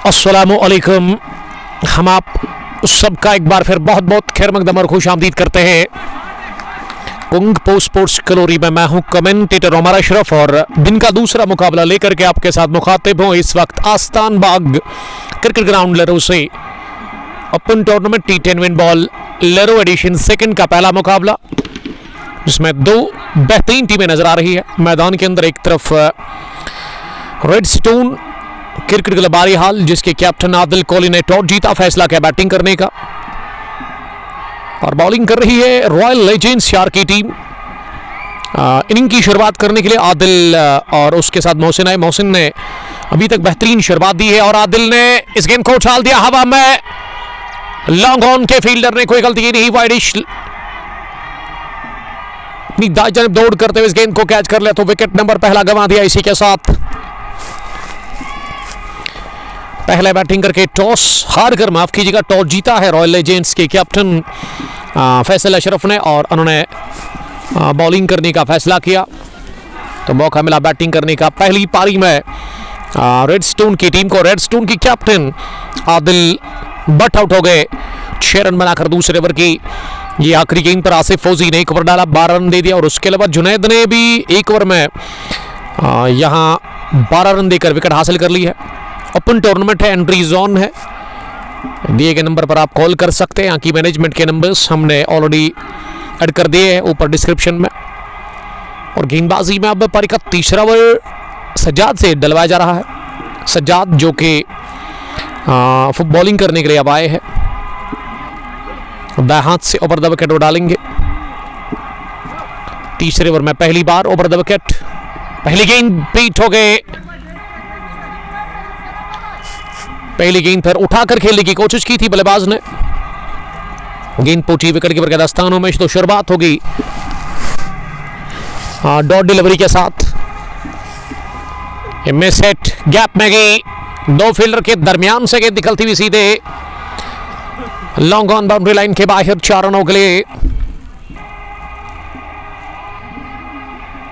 अस्सलामुअलैकुम। हम आप सबका एक बार फिर बहुत बहुत खैर मकदम और खुश आमदीद करते हैं। कुंग पोस्ट स्पोर्ट्स कलोरी में मैं हूं कमेंटेटर उमर अशरफ और दिन का दूसरा मुकाबला लेकर के आपके साथ मुखातिब हूं। इस वक्त आस्तान बाग क्रिकेट ग्राउंड लेरो से open tournament T10 win ball Lero edition second का पहला मुकाबला, जिसमें दो बेहतरीन टीमें नजर आ रही है। मैदान के अंदर एक तरफ रेडस्टोन क्रिकेट क्लब बारीहाल, जिसके कैप्टन आदिल कोहली ने टॉस जीता, फैसला किया बैटिंग करने का और बॉलिंग कर रही है रॉयल लेजेंड्स शार की टीम। इनिंग की शुरुआत करने के लिए आदिल और उसके साथ मोहसिन आए। मोहसिन ने अभी तक बेहतरीन शुरुआत दी है और आदिल ने इस गेंद को उछाल दिया हवा में। लॉन्ग ऑन के फील्डर ने कोई गलती नहीं, वाइडिश अपनी दाएं जानब दौड़ करते हुए इस गेंद को कैच कर लिया, तो विकेट नंबर पहला गंवा दिया। इसी के साथ पहले बैटिंग करके टॉस हार कर, माफ कीजिएगा, टॉस जीता है रॉयल लेजेंड्स के कैप्टन फैसल अशरफ ने और उन्होंने बॉलिंग करने का फैसला किया, तो मौका मिला बैटिंग करने का। पहली पारी में रेडस्टोन की टीम को रेडस्टोन की कैप्टन आदिल बट आउट हो गए 6 रन बनाकर। दूसरे ओवर की ये आखिरी गेंद पर आसिफ फौजी ने एक ओवर डाला, 12 रन दे दिया और उसके अलावा जुनैद ने भी एक ओवर में यहाँ 12 रन देकर विकेट हासिल कर ली है। ओपन टूर्नामेंट है, एंट्री जोन है। दिए गए नंबर पर आप कॉल कर सकते हैं। यहाँ की मैनेजमेंट के नंबर्स हमने ऑलरेडी ऐड कर दिए हैं ऊपर डिस्क्रिप्शन में। और गेंदबाजी में अब पारी का तीसरा ओवर सज्जाद से डलवाया जा रहा है। सज्जाद जो कि बॉलिंग करने के लिए अब आए हैं, दाएं हाथ से ओवर द विकेट वो डालेंगे। तीसरे ओवर में पहली बार ओवर द विकेट, पहली गेंद पीट हो गए। पहली गेंद पर उठाकर खेलने की कोशिश की थी बल्लेबाज ने, गेंद पहुंची विकेट कीपर के दस्तानों में। तो शुरुआत होगी डॉट डिलीवरी के साथ। मिस हिट, गैप में गई, दो फील्डर के दरमियान से गेंद निकलती हुई सीधे लॉन्ग ऑन बाउंड्री लाइन के बाहर 4 रनों के लिए।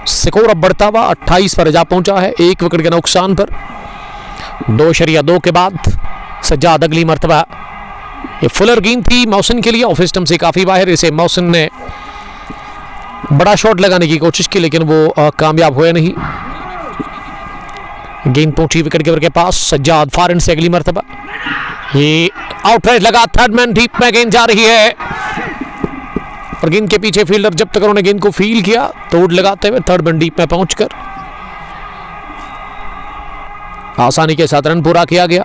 स्कोर अब बढ़ता हुआ 28 पर जा पहुंचा है, 1 विकेट के नुकसान पर। 2.2 के बाद सज्जाद अगली मर्तबा, ये फुलर गेंद थी मोहसिन के लिए, ऑफ स्टंप से काफी बाहर। इसे मोहसिन ने बड़ा शॉट लगाने की कोशिश की लेकिन वो कामयाब हुए नहीं। गेंद पहुंची विकेट कीपर के पास, सज्जाद फार से अगली मर्तबा ये आउटराइट लगा, थर्ड मैन डीप में गेंद जा रही है और गेंद के पीछे फील्डर जब तक उन्होंने गेंद को फील किया तोड़ लगाते हुए थर्ड मैन डीप में पहुंचकर आसानी के साथ रन पूरा किया गया।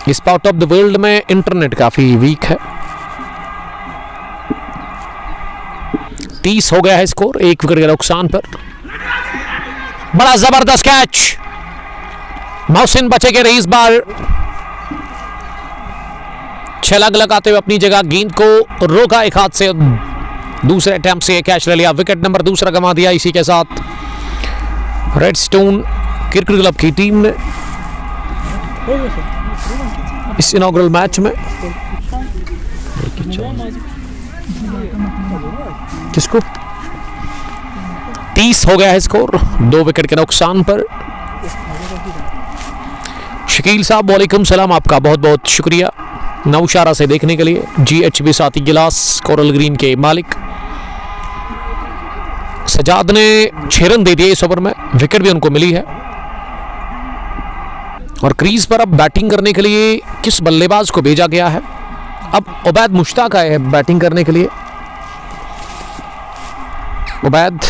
इस पार्ट ऑफ द वर्ल्ड में इंटरनेट काफी वीक है। 30 हो गया है स्कोर, 1 विकेट के नुकसान पर। बड़ा जबरदस्त कैच, मोहसिन बचेंगे रही इस बार। छलांग लगाते हुए अपनी जगह गेंद को रोका एक हाथ से, दूसरे अटेम्प्ट से कैच ले लिया, विकेट नंबर दूसरा गंवा दिया। इसी के साथ रेडस्टोन क्रिकेट क्लब की टीम ने इस इनॉग्रल मैच में किसको 30 हो गया है स्कोर, 2 विकेट के नुकसान पर। शकील साहब वालेकुम सलाम, आपका बहुत बहुत शुक्रिया नौशारा से देखने के लिए। GHB साथी गिलास कोरल ग्रीन के मालिक। सजाद ने 6 रन दे दिए इस ओवर में, विकेट भी उनको मिली है। और क्रीज पर अब बैटिंग करने के लिए किस बल्लेबाज को भेजा गया है? अब उबैद मुश्ताक आए हैं बैटिंग करने के लिए। उबैद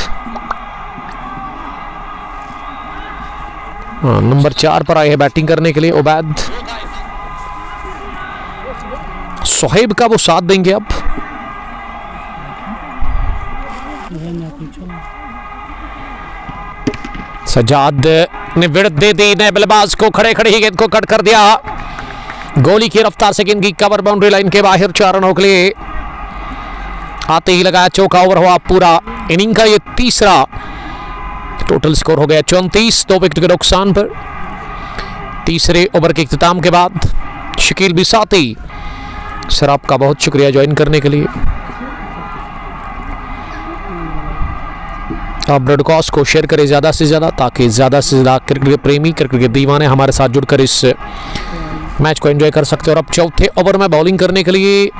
नंबर 4 पर आए हैं बैटिंग करने के लिए उबैद। सोहेब का वो साथ देंगे अब। सज्जाद ने विड़त दे दी, नए बल्लेबाज को खड़े खड़े ही गेंद को कट कर दिया। गोली की रफ्तार से गेंद की कवर बाउंड्री लाइन के बाहर 4 रनों के लिए आते ही लगाया चौका। ओवर हुआ पूरा, इनिंग का ये तीसरा। टोटल स्कोर हो गया 34, 2 विकेट के नुकसान पर। तीसरे ओवर के इख्तिताम के बाद शकील बिसाती, सर आपका बहुत शुक्रिया ज्वाइन करने के लिए। आप ब्रॉडकास्ट को शेयर करें ज़्यादा से ज़्यादा, ताकि ज़्यादा से ज़्यादा क्रिकेट प्रेमी, क्रिकेट के दीवाने हमारे साथ जुड़कर इस मैच को एंजॉय कर सकते हैं। और अब चौथे ओवर में बॉलिंग करने के लिए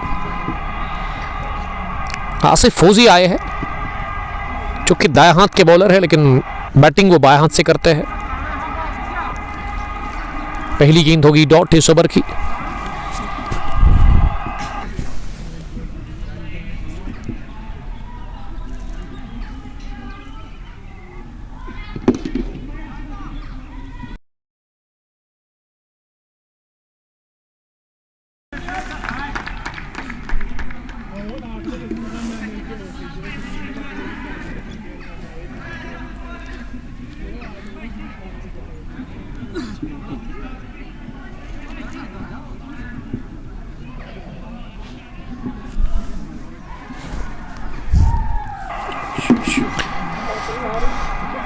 आसिफ फौजी आए हैं, जो कि दाएं हाथ के बॉलर है, लेकिन बैटिंग वो बाएं हाथ से करते हैं। पहली गेंद होगी डॉट इस ओवर की।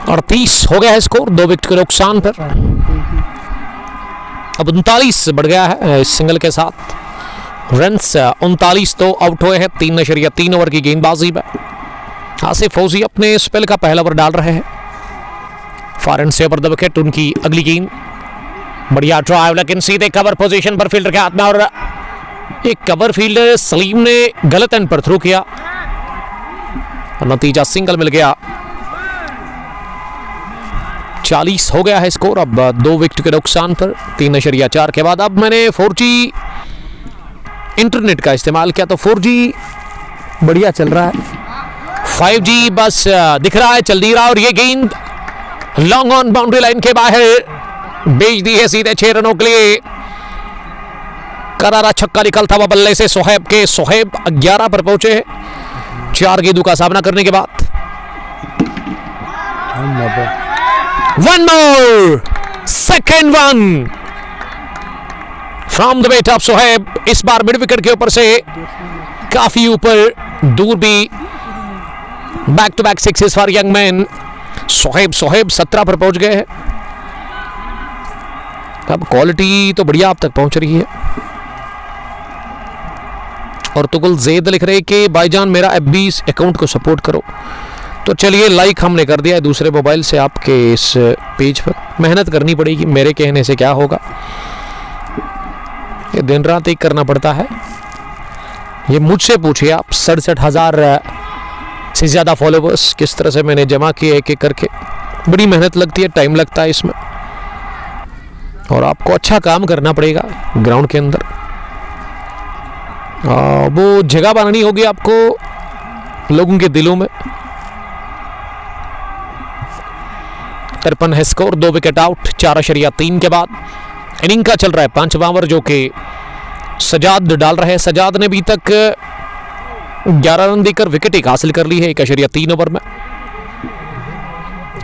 और 30 हो गया है स्कोर, 2 विकेट के नुकसान पर। अब 39 बढ़ गया है इस सिंगल के साथ। रन्स 39 तो आउट हुए हैं 3.3 ओवर की गेंदबाजी में। आसिफ फौजी अपने स्पेल का पहला ओवर डाल रहे हैं। Four and sever the wicket उनकी अगली गेंद। बढ़िया ड्राइव, लेकिन सीधे कवर पोजीशन पर फील्डर के हाथ में, और एक कवर फील्डर सलीम ने गलत एंड पर थ्रू किया और नतीजा सिंगल मिल गया। 40 हो गया है स्कोर, अब 2 विकेट के नुकसान पर 3.4 के बाद। अब मैंने 4G इंटरनेट का इस्तेमाल किया तो 4G बढ़िया चल रहा है। 5G बस दिख रहा है, चल नहीं रहा। और ये गेंद लॉन्ग ऑन बाउंड्री लाइन के बाहर भेज दी है सीधे 6 रनों के लिए। करारा छक्का निकलता हुआ बल्ले से सोहेब के। सोहेब 11 पर पहुंचे हैं 4 गेंदों का सामना करने के बाद। 1 more, second one from the weight of Sohaib. इस बार मिड विकेट के ऊपर से काफी ऊपर, दूर भी। Back to back sixes for young man. Sohaib 17 पर पहुंच गए हैं। अब क्वालिटी तो बढ़िया आप तक पहुंच रही है। और तुगल ज़ैद लिख रहे कि भाईजान मेरा FB अकाउंट को सपोर्ट करो। तो चलिए, लाइक हमने कर दिया है दूसरे मोबाइल से आपके इस पेज पर। मेहनत करनी पड़ेगी, मेरे कहने से क्या होगा, ये दिन रात एक करना पड़ता है। ये मुझसे पूछिए आप, 67,000 से ज़्यादा फॉलोवर्स किस तरह से मैंने जमा किए एक एक करके। बड़ी मेहनत लगती है, टाइम लगता है इसमें, और आपको अच्छा काम करना पड़ेगा ग्राउंड के अंदर। वो जगह बनानी होगी आपको लोगों के दिलों में। 53 है स्कोर, 2 विकेट आउट 4.3 के बाद। इनिंग का चल रहा है 5वां ओवर, जो कि सजाद डाल रहे हैं। सजाद ने अभी तक 11 रन देकर विकेट एक हासिल कर ली है 1.3 ओवर में।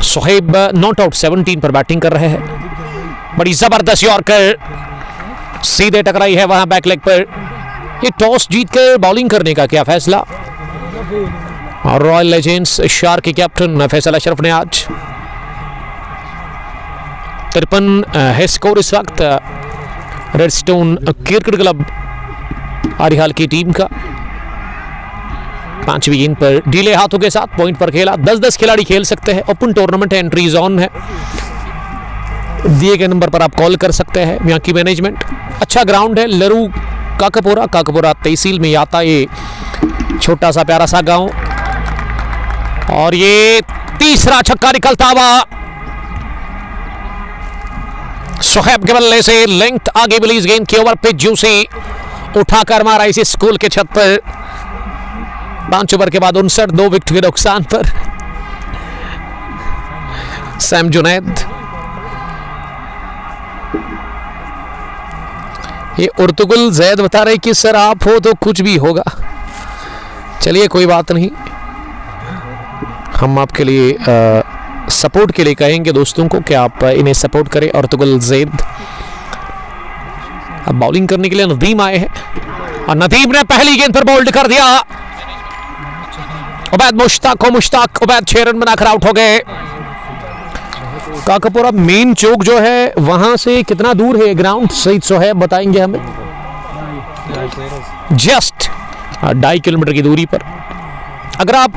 सोहेब नॉट आउट 17 पर बैटिंग कर रहे हैं। बड़ी जबरदस्त यॉर्कर सीधे टकराई है वहां बैक लेग पर। ये टॉस जीतकर बॉलिंग करने का क्या फैसला, और रॉयल लेजेंड्स शार के कैप्टन फैसल अशरफ ने आज 53 है स्कोर इस वक्त। रेडस्टोन क्रिकेट क्लब आरिहाल की टीम का 5वीं गेंद पर ढीले हाथों के साथ पॉइंट पर खेला। 10-10 खिलाड़ी खेल सकते हैं। ओपन टूर्नामेंट है, एंट्रीज ऑन है। दिए गए नंबर पर आप कॉल कर सकते हैं। यहाँ की मैनेजमेंट, अच्छा ग्राउंड है। लरू काकापुरा तहसील में आता ये छोटा सा प्यारा सा गांव। और ये तीसरा छक्का निकलता हुआ सोहेब के बल्ले से। लेंथ आगे मिली इस गेंद के ओवर पे। जूसी उठाकर मारा इसे स्कूल के छत पर। 5 ओवर के बाद 59, 2 विकेट के नुकसान पर। सैम जुनैद, ये उर्तुगुल ज़ैद बता रहे कि सर आप हो तो कुछ भी होगा। चलिए कोई बात नहीं, हम आपके लिए सपोर्ट के लिए कहेंगे दोस्तों को कि आप इन्हें सपोर्ट करें। उर्तुगुल ज़ैद अब बॉलिंग करने के लिए नदीम आए हैं, और नदीम ने पहली गेंद पर बोल्ड कर दिया। उबैद मुश्ताक उबैद 6 रन बनाकर आउट हो गए। काकापुरा मेन चौक जो है वहां से कितना दूर है ग्राउंड, सही सोहेब बताएंगे हमें। जस्ट 2.5 किलोमीटर की दूरी पर। अगर आप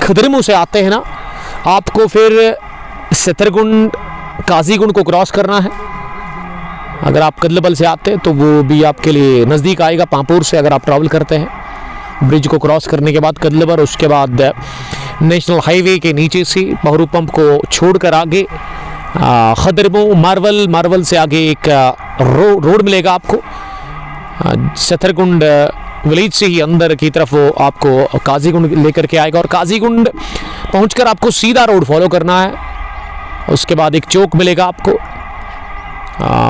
खदरमू से आते हैं ना, आपको फिर सेथरगुंड काजीगुंड को क्रॉस करना है। अगर आप कदलबल से आते हैं तो वो भी आपके लिए नज़दीक आएगा। पांपुर से अगर आप ट्रैवल करते हैं ब्रिज को क्रॉस करने के बाद कदलबल, उसके बाद नेशनल हाईवे के नीचे से बहरू पंप को छोड़कर आगे खदरमू, मार्वल से आगे एक रोड मिलेगा आपको। सेथरगुंड विलेज से ही अंदर की तरफ वो आपको काजीगुंड लेकर के आएगा और काजीगुंड पहुंचकर आपको सीधा रोड फॉलो करना है। उसके बाद एक चौक मिलेगा आपको,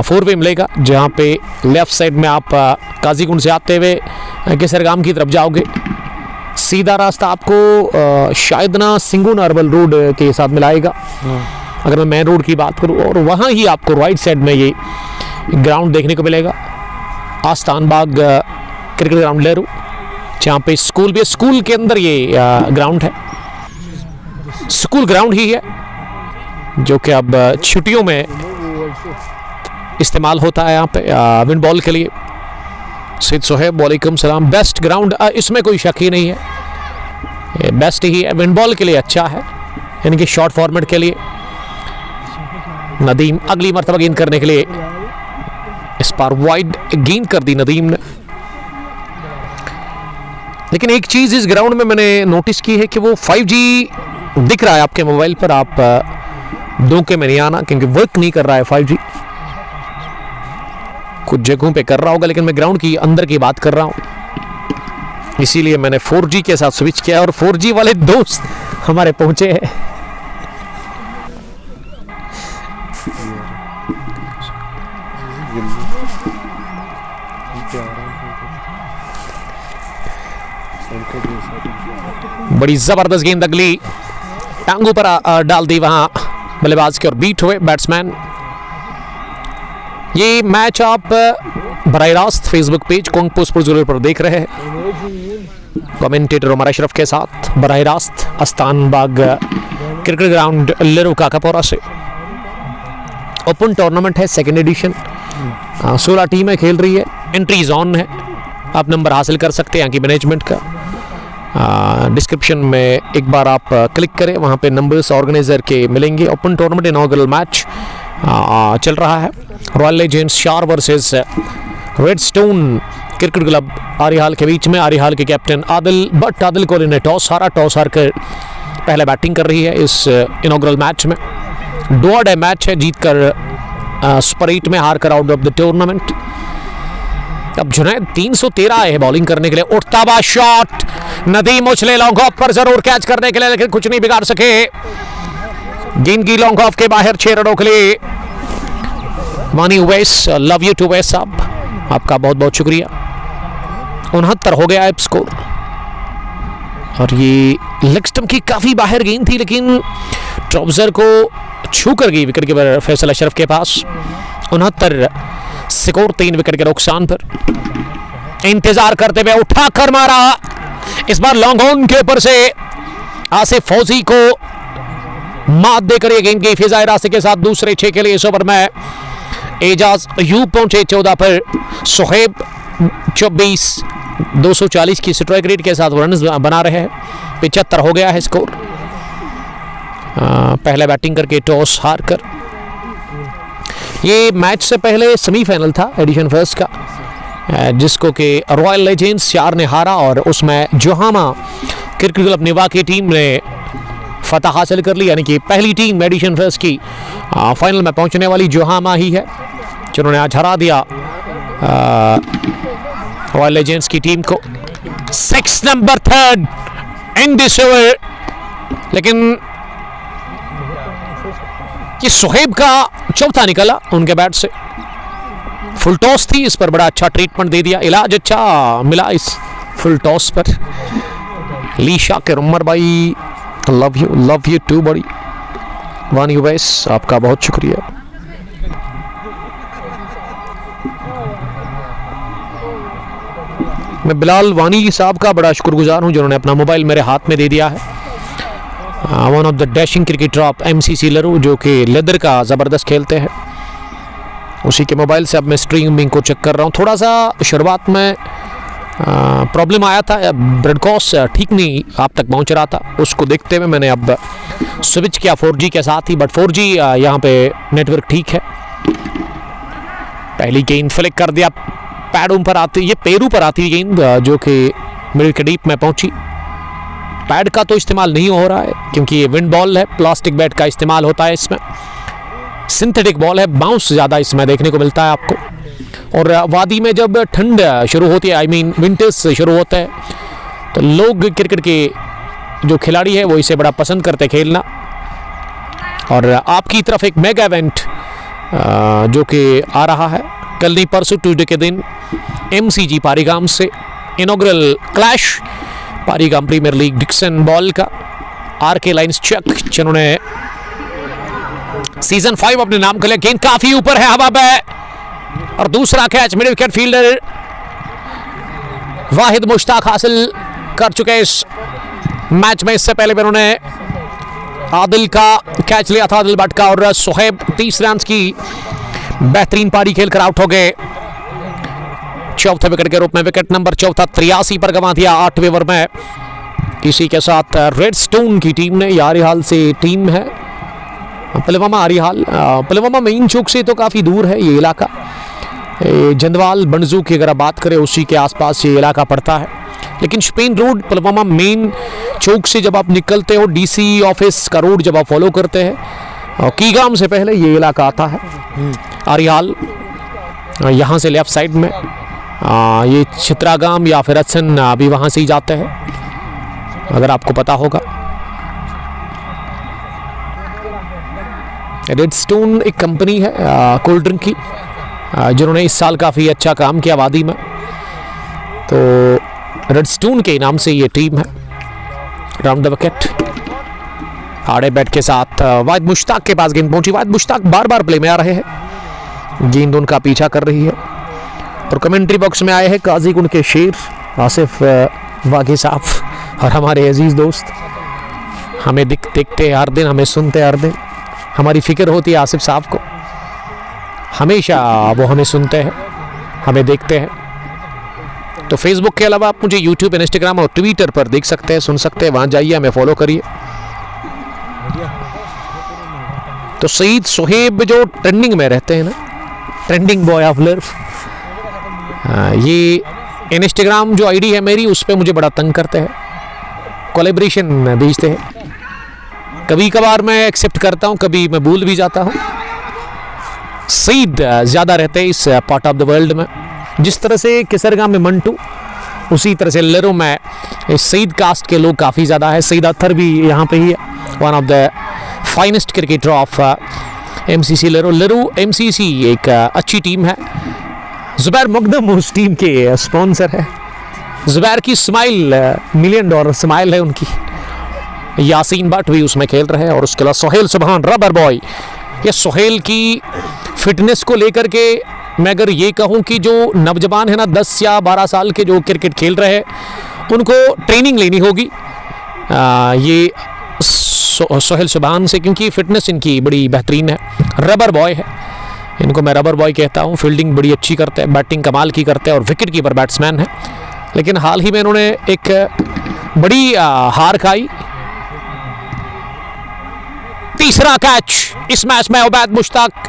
4 वे मिलेगा, जहाँ पे लेफ्ट साइड में आप काजीगुंड से आते हुए केसरगाम की तरफ जाओगे। सीधा रास्ता आपको शायद ना सिंगुन अर्बल रोड के साथ मिलाएगा अगर मैं मेन रोड की बात करूँ। और वहाँ ही आपको राइट साइड में ये ग्राउंड देखने को मिलेगा, आस्तान बाग क्रिकेट ग्राउंड लेरू, जहाँ पे स्कूल भी है। स्कूल के अंदर ये ग्राउंड है, स्कूल ग्राउंड ही है, जो कि अब छुट्टियों में इस्तेमाल होता है यहाँ पे विंड बॉल के लिए। सैयद सोहेब वालेकुम सलाम। बेस्ट ग्राउंड, इसमें कोई शक ही नहीं है, ये बेस्ट ही है, विंड बॉल के लिए अच्छा है, यानी कि शॉर्ट फॉर्मेट के लिए। नदीम अगली मरतबा गेंद करने के लिए, इस बार वाइड गेंद कर दी नदीम ने। लेकिन एक चीज़ इस ग्राउंड में मैंने नोटिस की है कि वो 5G दिख रहा है आपके मोबाइल पर, आप धोखे में नहीं आना, क्योंकि वर्क नहीं कर रहा है 5G। कुछ जगहों पे कर रहा होगा, लेकिन मैं ग्राउंड की अंदर की बात कर रहा हूँ, इसीलिए मैंने 4G के साथ स्विच किया और 4G वाले दोस्त हमारे पहुंचे हैं। बड़ी जबरदस्त गेंद अगली टांगों पर डाल दी वहां बल्लेबाज के और बीट हुए बैट्समैन। ये मैच आप बराह रास्त फेसबुक पेज कोंगपो स्पोर्ट्स ग्लोबल पर देख रहे हैं, कमेंटेटर उमर अशरफ के साथ, बराह रास्त आस्तान बाग क्रिकेट ग्राउंड लेरू काकापोरा से। ओपन टूर्नामेंट है, सेकेंड एडिशन, 16 टीमें खेल रही है, एंट्री जोन है, आप नंबर हासिल कर सकते हैं यहाँ की मैनेजमेंट का। डिस्क्रिप्शन में एक बार आप क्लिक करें, वहाँ पे नंबर्स ऑर्गेनाइजर के मिलेंगे। ओपन टूर्नामेंट इनॉग्रल मैच चल रहा है, रॉयल लेजेंड्स शार वर्सेस रेडस्टोन क्रिकेट क्लब आरिहाल के बीच में। आरिहाल के कैप्टन आदिल भट्ट, आदिल कोहली ने टॉस हार कर पहले बैटिंग कर रही है इस इनॉग्रल मैच में। डू और डाई मैच है, जीत कर सुपर 8 में, हार कर आउट ऑफ द टूर्नामेंट। अब जुनैद 313 आए हैं बॉलिंग करने के लिए, उठता हुआ शॉट, नदीम उछले लॉन्ग ऑफ पर जरूर कैच करने के लिए, लेकिन कुछ नहीं बिगाड़ सके। गेंद की लॉन्ग ऑफ के बाहर 6 रनों के लिए। Wani Uwais, love you too Uwais साहब, आपका बहुत बहुत शुक्रिया। 69 हो गया है स्कोर। और ये लेग स्टंप की काफी बाहर गेंद थी, लेकिन ट्राउजर को छू कर गई विकेट कीपर फैसल अशरफ के पास। 69 स्कोर, 3 विकेट के नुकसान पर। इंतजार करते हुए उठाकर मारा, इस बार लॉन्ग ऑन के ऊपर से आसिफ फौजी को मात देकर ये गेंद की फिजाए रास्ते के साथ दूसरे 6 के लिए इस ओवर में एजाज अयूब पहुंचे 14 पर। सोहेब 24, 240 की स्ट्राइक रेट के साथ रन बना रहे हैं। 75 हो गया है स्कोर। पहले बैटिंग करके टॉस हार कर, ये मैच से पहले सेमीफाइनल था एडिशन फर्स्ट का, जिसको कि रॉयल लेजेंड्स शार ने हारा और उसमें जोहामा क्रिकेट क्लब निवा की टीम ने फतह हासिल कर ली, यानी कि पहली टीम एडिशन फर्स्ट की फाइनल में पहुंचने वाली जोहामा ही है, जिन्होंने आज हरा दिया रॉयल लेजेंड्स की टीम को। 6 नंबर 3 इन दिस ओवर, लेकिन ये सोहेब का चौथा निकला उनके बैट से। फुल टॉस थी, इस पर बड़ा अच्छा ट्रीटमेंट दे दिया, इलाज अच्छा मिला इस फुल टॉस पर। ली शाकिर, उमर भाई लव यू टू बड़ी। वानी उवैस, आपका बहुत शुक्रिया। मैं बिलाल वानी साहब का बड़ा शुक्रगुजार हूं, जिन्होंने अपना मोबाइल मेरे हाथ में दे दिया है। One of the dashing cricketer of MCC लरू, जो कि लेदर का ज़बरदस्त खेलते हैं, उसी के मोबाइल से अब मैं स्ट्रीमिंग को चेक कर रहा हूँ। थोड़ा सा शुरुआत में प्रॉब्लम आया था, ब्रॉडकास्ट ठीक नहीं आप तक पहुंच रहा था। उसको देखते हुए मैंने अब स्विच किया 4G के साथ ही, बट 4G यहाँ पे नेटवर्क ठीक है। पहली गेंद फ्लिक कर दिया, पैडों पर आती, ये पैरों पर आती गेंद जो कि मिडिल के डीप में पहुंची। पैड का तो इस्तेमाल नहीं हो रहा है क्योंकि ये विंड बॉल है, प्लास्टिक बैट का इस्तेमाल होता है इसमें। सिंथेटिक बॉल है, बाउंस ज़्यादा इसमें देखने को मिलता है आपको। और वादी में जब ठंड शुरू होती है, आई मीन विंटर्स शुरू होता है, तो लोग क्रिकेट के जो खिलाड़ी है वो इसे बड़ा पसंद करते खेलना। और आपकी तरफ एक मेगा इवेंट जो कि आ रहा है कल नहीं परसों ट्यूसडे के दिन, MCG पारीगाम से inaugural clash, Parigam premier league Dixon ball का। RK लाइन्स चक जिन्होंने सीजन 5 अपने नाम कर लिया। गेंद काफी ऊपर है हवा में, और दूसरा कैच मिड विकेट फील्डर वाहिद मुश्ताक हासिल कर चुके इस मैच में। इससे पहले भी उन्होंने आदिल का कैच लिया था, आदिल भट्ट का, और सोहेब 30 रन की बेहतरीन पारी खेलकर आउट हो गए चौथे विकेट के रूप में। विकेट नंबर 83 पर गंवा दिया 8वें ओवर में। इसी के साथ रेडस्टोन की टीम ने, यारिहाल से टीम है, पुलवामा आरिहाल, पुलवामा मेन चौक से तो काफ़ी दूर है ये इलाका। जंदवाल बंडजू की अगर आप बात करें उसी के आसपास ये इलाका पड़ता है। लेकिन शपेन रोड पुलवामा मेन चौक से जब आप निकलते हो, DC ऑफिस का रोड जब आप फॉलो करते हैं, और कीगाम से पहले ये इलाका आता है आरिहाल। यहाँ से लेफ्ट साइड में ये चित्रागाम या फिर हसन अभी वहाँ से ही जाते हैं, अगर आपको पता होगा। रेडस्टोन एक कंपनी है कोल्ड ड्रिंक की, जिन्होंने इस साल काफ़ी अच्छा काम किया वादी में, तो रेडस्टोन के नाम से ये टीम है। राउंड द विकेट आड़े बैट के साथ वाहिद मुश्ताक के पास गेंद पहुंची। वाहिद मुश्ताक बार बार प्ले में आ रहे हैं, गेंद उनका पीछा कर रही है। और कमेंट्री बॉक्स में आए हैं काजी गुंड के शेर आसिफ वागी साहब और हमारे अजीज़ दोस्त। हमें देखते हर दिन, हमें सुनते हर दिन, हमारी फिक्र होती है आसिफ साहब को, हमेशा वो हमें सुनते हैं, हमें देखते हैं। तो फेसबुक के अलावा आप मुझे यूट्यूब, इंस्टाग्राम और ट्विटर पर देख सकते हैं, सुन सकते हैं, वहाँ जाइए, हमें फॉलो करिए। तो सईद सोहेब जो ट्रेंडिंग में रहते हैं ना, ट्रेंडिंग बॉय ऑफ लव, ये इंस्टाग्राम जो आईडी है मेरी, उस पर मुझे बड़ा तंग करते हैं, कोलैबोरेशन भेजते हैं। कभी कभार मैं एक्सेप्ट करता हूँ, कभी मैं भूल भी जाता हूँ। सईद ज़्यादा रहते हैं इस पार्ट ऑफ द वर्ल्ड में, जिस तरह से किसरगाम में मंटू, उसी तरह से लरो में इस सईद कास्ट के लोग काफ़ी ज़्यादा है। सईद अख्तर भी यहाँ पे ही है, one of the finest cricketer of MCC लरो। लरो MCC एक अच्छी टीम है। जुबैर मुकदम उस टीम के स्पॉन्सर है। जुबैर की स्माइल $1 मिलियन स्माइल है उनकी। यासीन भट्ट भी उसमें खेल रहे हैं, और उसके अलावा सोहेल सुभान रबर बॉय। ये सोहेल की फिटनेस को लेकर के मैं अगर ये कहूँ कि जो नौजवान है ना, 10 या 12 साल के जो क्रिकेट खेल रहे हैं, उनको ट्रेनिंग लेनी होगी ये सोहेल सुभान से, क्योंकि फिटनेस इनकी बड़ी बेहतरीन है। रबर बॉय है, इनको मैं रबर बॉय कहता हूँ। फील्डिंग बड़ी अच्छी करते हैं, बैटिंग कमाल की करते हैं, और विकेट कीपर बैट्समैन है। लेकिन हाल ही में इन्होंने एक बड़ी हार खाई। तीसरा कैच इस मैच में उबैद मुश्ताक,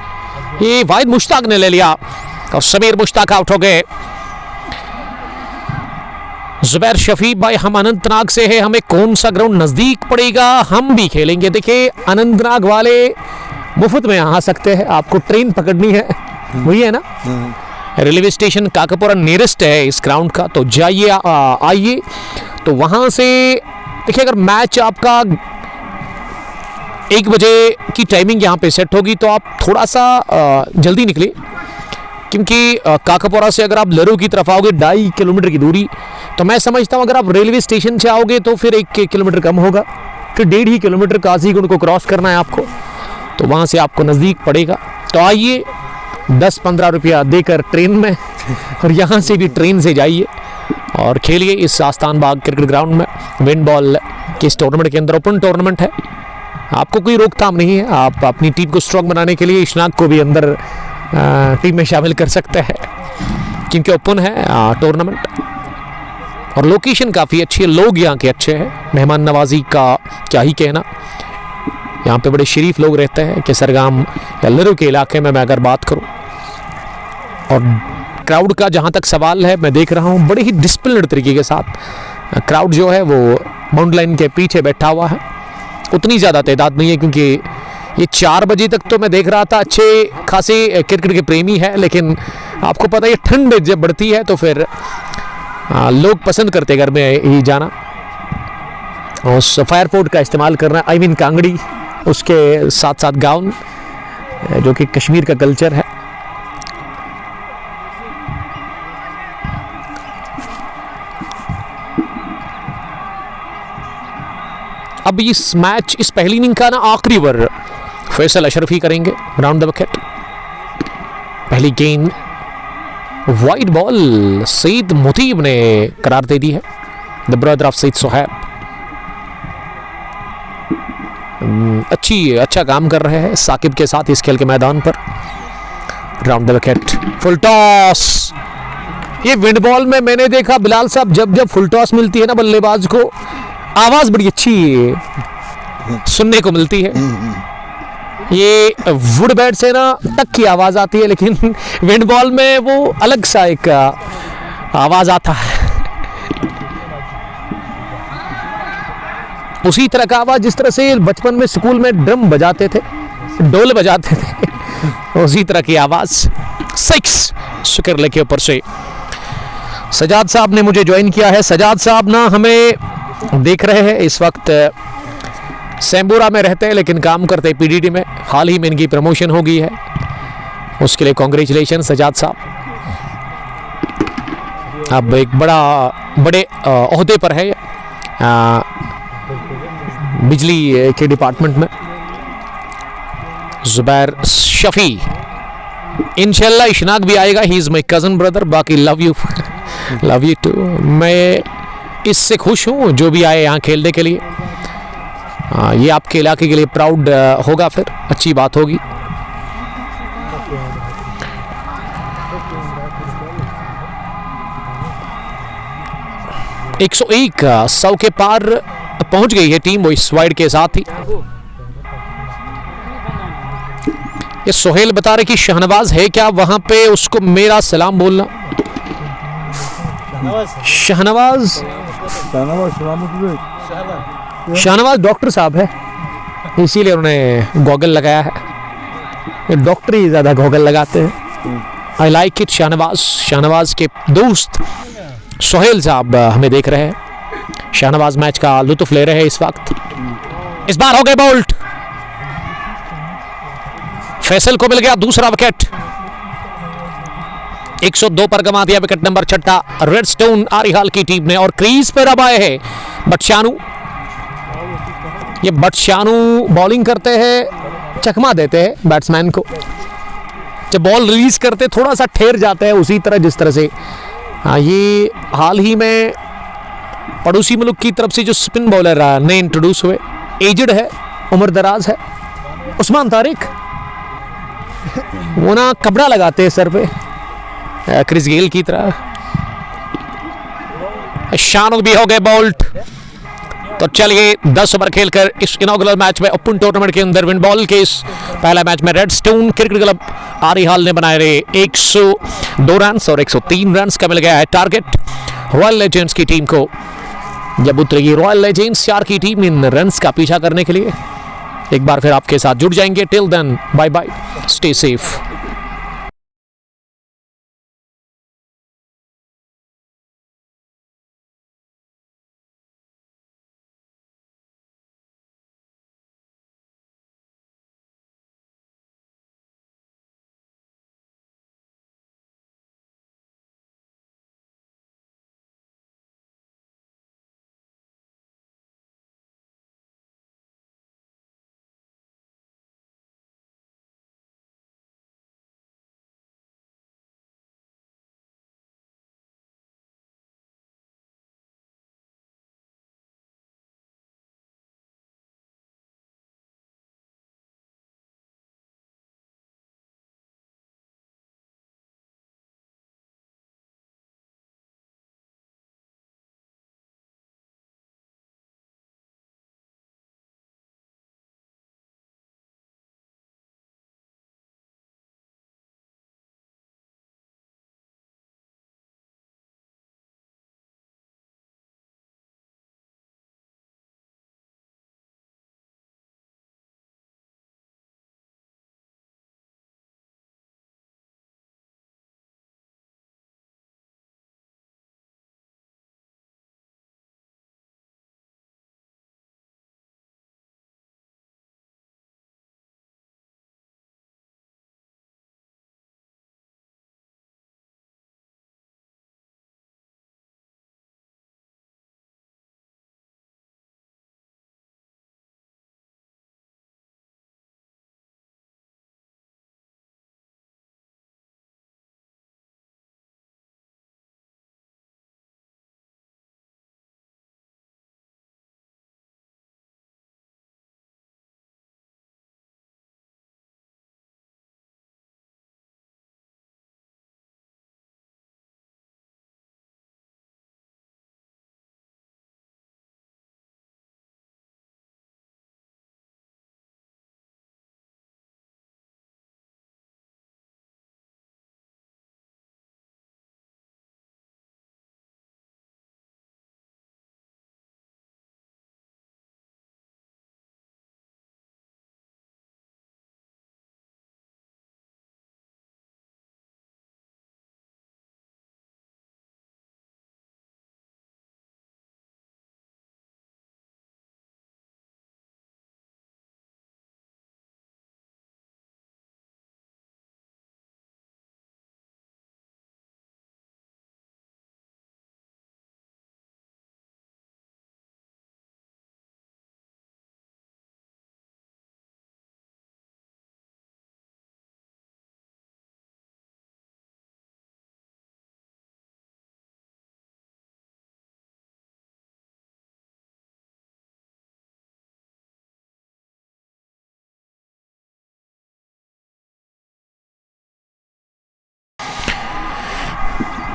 ये वाहिद मुश्ताक ने ले लिया, और समीर मुश्ताक आउट हो गए। जुबैर शफीक भाई, हम अनंतनाग से हैं, हमें कौन सा ग्राउंड नज़दीक पड़ेगा, हम भी खेलेंगे। देखिए अनंतनाग वाले मुफ्त में आ सकते हैं, आपको ट्रेन पकड़नी है, वही है ना, रेलवे स्टेशन काकापुरा नियरेस्ट है इस ग्राउंड का, तो जाइए, आइए। तो वहाँ से देखिए, अगर मैच आपका 1 बजे की टाइमिंग यहाँ पे सेट होगी, तो आप थोड़ा सा जल्दी निकले, क्योंकि काकापुरा से अगर आप लरू की तरफ आओगे 2.5 किलोमीटर की दूरी, तो मैं समझता हूँ अगर आप रेलवे स्टेशन से आओगे तो फिर 1 किलोमीटर कम होगा, फिर 1.5 किलोमीटर काजीगुंड को क्रॉस करना है आपको, तो वहाँ से आपको नज़दीक पड़ेगा। तो आइए 10-15 रुपया देकर ट्रेन में, और यहाँ से भी ट्रेन से जाइए और खेलिए इस आस्तान बाग क्रिकेट ग्राउंड में। विंड बॉल के इस टूर्नामेंट के अंदर ओपन टूर्नामेंट है, आपको कोई रोकथाम नहीं है। आप अपनी टीम को स्ट्रॉन्ग बनाने के लिए इशनाक को भी अंदर टीम में शामिल कर सकते हैं, क्योंकि ओपन है टूर्नामेंट। और लोकेशन काफ़ी अच्छी है, लोग यहाँ के अच्छे हैं, मेहमान नवाजी का क्या ही कहना। यहाँ पे बड़े शरीफ लोग रहते हैं केसरगाम या लरू के इलाके में मैं अगर बात करूँ। और क्राउड का जहाँ तक सवाल है, मैं देख रहा हूँ बड़े ही डिसिप्लिन्ड तरीके के साथ क्राउड जो है वो बाउंड्री लाइन के पीछे बैठा हुआ है। उतनी ज़्यादा तादाद नहीं है क्योंकि ये 4 बजे तक तो मैं देख रहा था अच्छे खासे क्रिकेट के प्रेमी है, लेकिन आपको पता है ठंड जब बढ़ती है तो फिर लोग पसंद करते घर में ही जाना और फायर पोर्ट का इस्तेमाल करना, आई मीन कांगड़ी, उसके साथ साथ गाउन जो कि कश्मीर का कल्चर है। अब इस मैच, इस पहली इनिंग का ना आखिरी ओवर फैसल अशरफ ही करेंगे राउंड द विकेट। पहली गेंद वाइड बॉल सईद मुतीब ने करार दे दी है, the brother of Saeed Sohaib. अच्छा काम कर रहे हैं साकिब के साथ इस खेल के मैदान पर। Round the wicket, full toss. ये विंड बॉल में मैंने देखा बिलाल साहब, जब जब फुल टॉस मिलती है ना बल्लेबाज को, आवाज बड़ी अच्छी सुनने को मिलती है। ये वुड बैट से ना टक की आवाज आती है, लेकिन विंड बॉल में वो अलग सा एक आवाज आता है। उसी तरह का आवाज जिस तरह से बचपन में स्कूल में ड्रम बजाते थे, ढोल बजाते थे, उसी तरह की आवाज। 6 शुक्र के ऊपर से सजाद साहब ने मुझे ज्वाइन किया है। सजाद साहब ना हमें देख रहे हैं इस वक्त, सैम्बूरा में रहते हैं लेकिन काम करते हैं पीडीडी में। हाल ही में इनकी प्रमोशन हो गई है, उसके लिए कॉन्ग्रेचुलेशन सजाद साहब। अब एक बड़े ओहदे पर है बिजली के डिपार्टमेंट में। जुबैर शफी, इंशाल्लाह इशनाक भी आएगा, he is my cousin brother. बाकी लव यू टू। मैं इससे खुश हूँ जो भी आए यहाँ खेलने के लिए। ये आपके इलाके के लिए प्राउड होगा, फिर अच्छी बात होगी। एक 100 के पार पहुंच गई है टीम, वो इस वाइड के साथ ही। ये सोहेल बता रहे कि शहनवाज है क्या वहां पे, उसको मेरा सलाम बोलना। शहनवाज डॉक्टर साहब है, इसीलिए उन्होंने गॉगल लगाया है। डॉक्टर ही ज्यादा गॉगल लगाते हैं। I like it. शाहनवाज के दोस्त सोहेल साहब हमें देख रहे हैं, शाहनवाज मैच का लुत्फ ले रहे हैं इस वक्त। इस बार हो गए बोल्ट, फैसल को मिल गया दूसरा विकेट। 102 पर गंवा दिया विकेट नंबर 6 रेडस्टोन आरिहाल की टीम ने। और क्रीज पर अब आए हैं बटशानू। ये बटशानू बॉलिंग करते हैं, चकमा देते हैं बैट्समैन को। जब बॉल रिलीज करते थोड़ा सा ठहर जाते हैं, उसी तरह जिस तरह से ये हाल ही में पड़ोसी मुल्क की तरफ से जो स्पिन बॉलर नए इंट्रोड्यूस हुए, एजड है, उम्र दराज है, उस्मान तारिक। वो ना कपड़ा लगाते हैं सर पे क्रिस गेल की तरह। शानू भी हो गए बोल्ट। तो चलिए 10 ओवर खेलकर इस इनॉग्रल मैच में ओपन टूर्नामेंट के अंदर विंड बॉल के इस पहला मैच में रेडस्टोन क्रिकेट क्लब आरिहाल ने बनाए रहे 102 रन और 103 रन का मिल गया है टारगेट रॉयल लेजेंड्स की टीम को। जब उतरेगी रॉयल लेजेंड्स 4 की टीम इन रन्स का पीछा करने के लिए, एक बार फिर आपके साथ जुड़ जाएंगे। Till then bye bye, stay safe.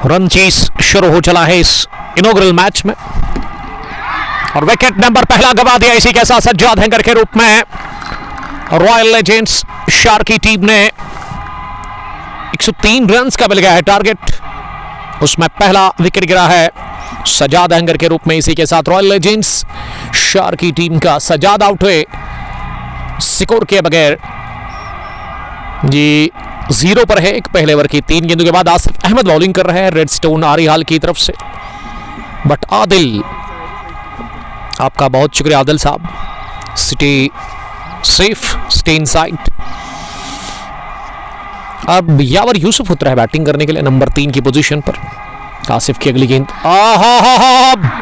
Run chase शुरू हो चला है इस इनॉग्रल मैच में और विकेट नंबर पहला गवा दिया। इसी के साथ सज्जाद हैंगर के रूप में रॉयल लेजेंड्स शार की टीम ने 103 रन का मिल गया है टारगेट, उसमें पहला विकेट गिरा है सज्जाद हैंगर के रूप में। इसी के साथ रॉयल लेजेंड्स शार की टीम का सज्जाद आउट हुए स्कोर के बगैर। ये 0 पर है एक पहले ओवर की 3 गेंदों के बाद। आसिफ अहमद बॉलिंग कर रहे हैं रेडस्टोन आरिहाल की तरफ से। बट आदिल, आपका बहुत शुक्रिया आदिल साहब। City safe, stay inside. अब यावर यूसुफ उतरा है बैटिंग करने के लिए नंबर 3 की पोजीशन पर। आसिफ की अगली गेंद,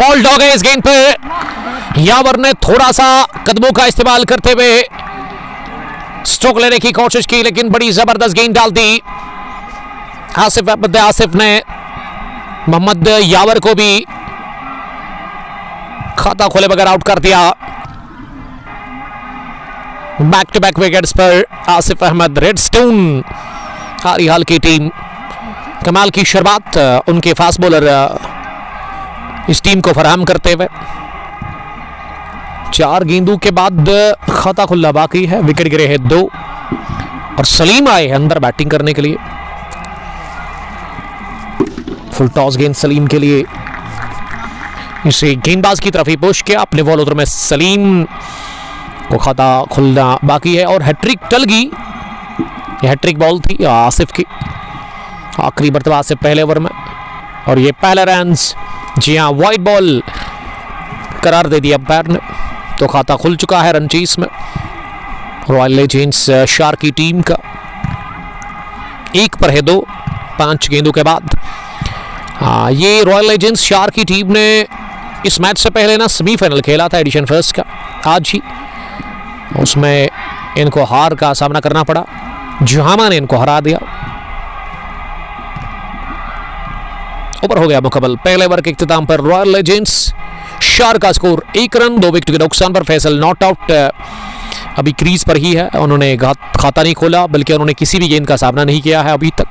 बॉल डॉग है इस गेंद पे। यावर ने थोड़ा सा कदमों का इस्तेमाल करते हुए स्ट्रोक लेने की कोशिश की, लेकिन बड़ी जबरदस्त गेंद डाल दी आसिफ ने मोहम्मद यावर को भी खाता खोले बगैर आउट कर दिया। बैक टू बैक विकेट्स पर आसिफ अहमद। रेडस्टोन आरिहाल की टीम कमाल की शुरुआत उनके फास्ट बॉलर इस टीम को फराहम करते हुए। 4 गेंदों के बाद खाता खुला बाकी है। विकेट गिरे हैं 2 और सलीम आए हैं अंदर बैटिंग करने के लिए। फुल टॉस गेंद सलीम के लिए, इसे गेंदबाज की तरफ ही पुश किया अपने बॉल उधर में। सलीम को खाता खुलना बाकी है और हैट्रिक टल गई। यह हैट्रिक बॉल थी आसिफ की आखिरी मरतबा से पहले ओवर में और ये पहला रन्स, जी हाँ, वाइड बॉल करार दे दिया अंपायर ने, तो खाता खुल चुका है रन चेस में रॉयल लेजेंड्स शार की टीम का। 1 पर है 2 5 गेंदों के बाद। ये रॉयल लेजेंड्स शार की टीम ने इस मैच से पहले ना सेमीफाइनल खेला था एडिशन फर्स्ट का आज ही, उसमें इनको हार का सामना करना पड़ा। जुहामा ने इनको हरा दिया। ऊपर हो गया मुकम्मल पहले ओवर के इख्तिताम पर रॉयल लेजेंड्स शार का स्कोर 1 रन 2 विकेट के नुकसान पर। फैसल नॉट आउट अभी क्रीज पर ही है, उन्होंने खाता नहीं खोला, बल्कि उन्होंने किसी भी गेंद का सामना नहीं किया है अभी तक।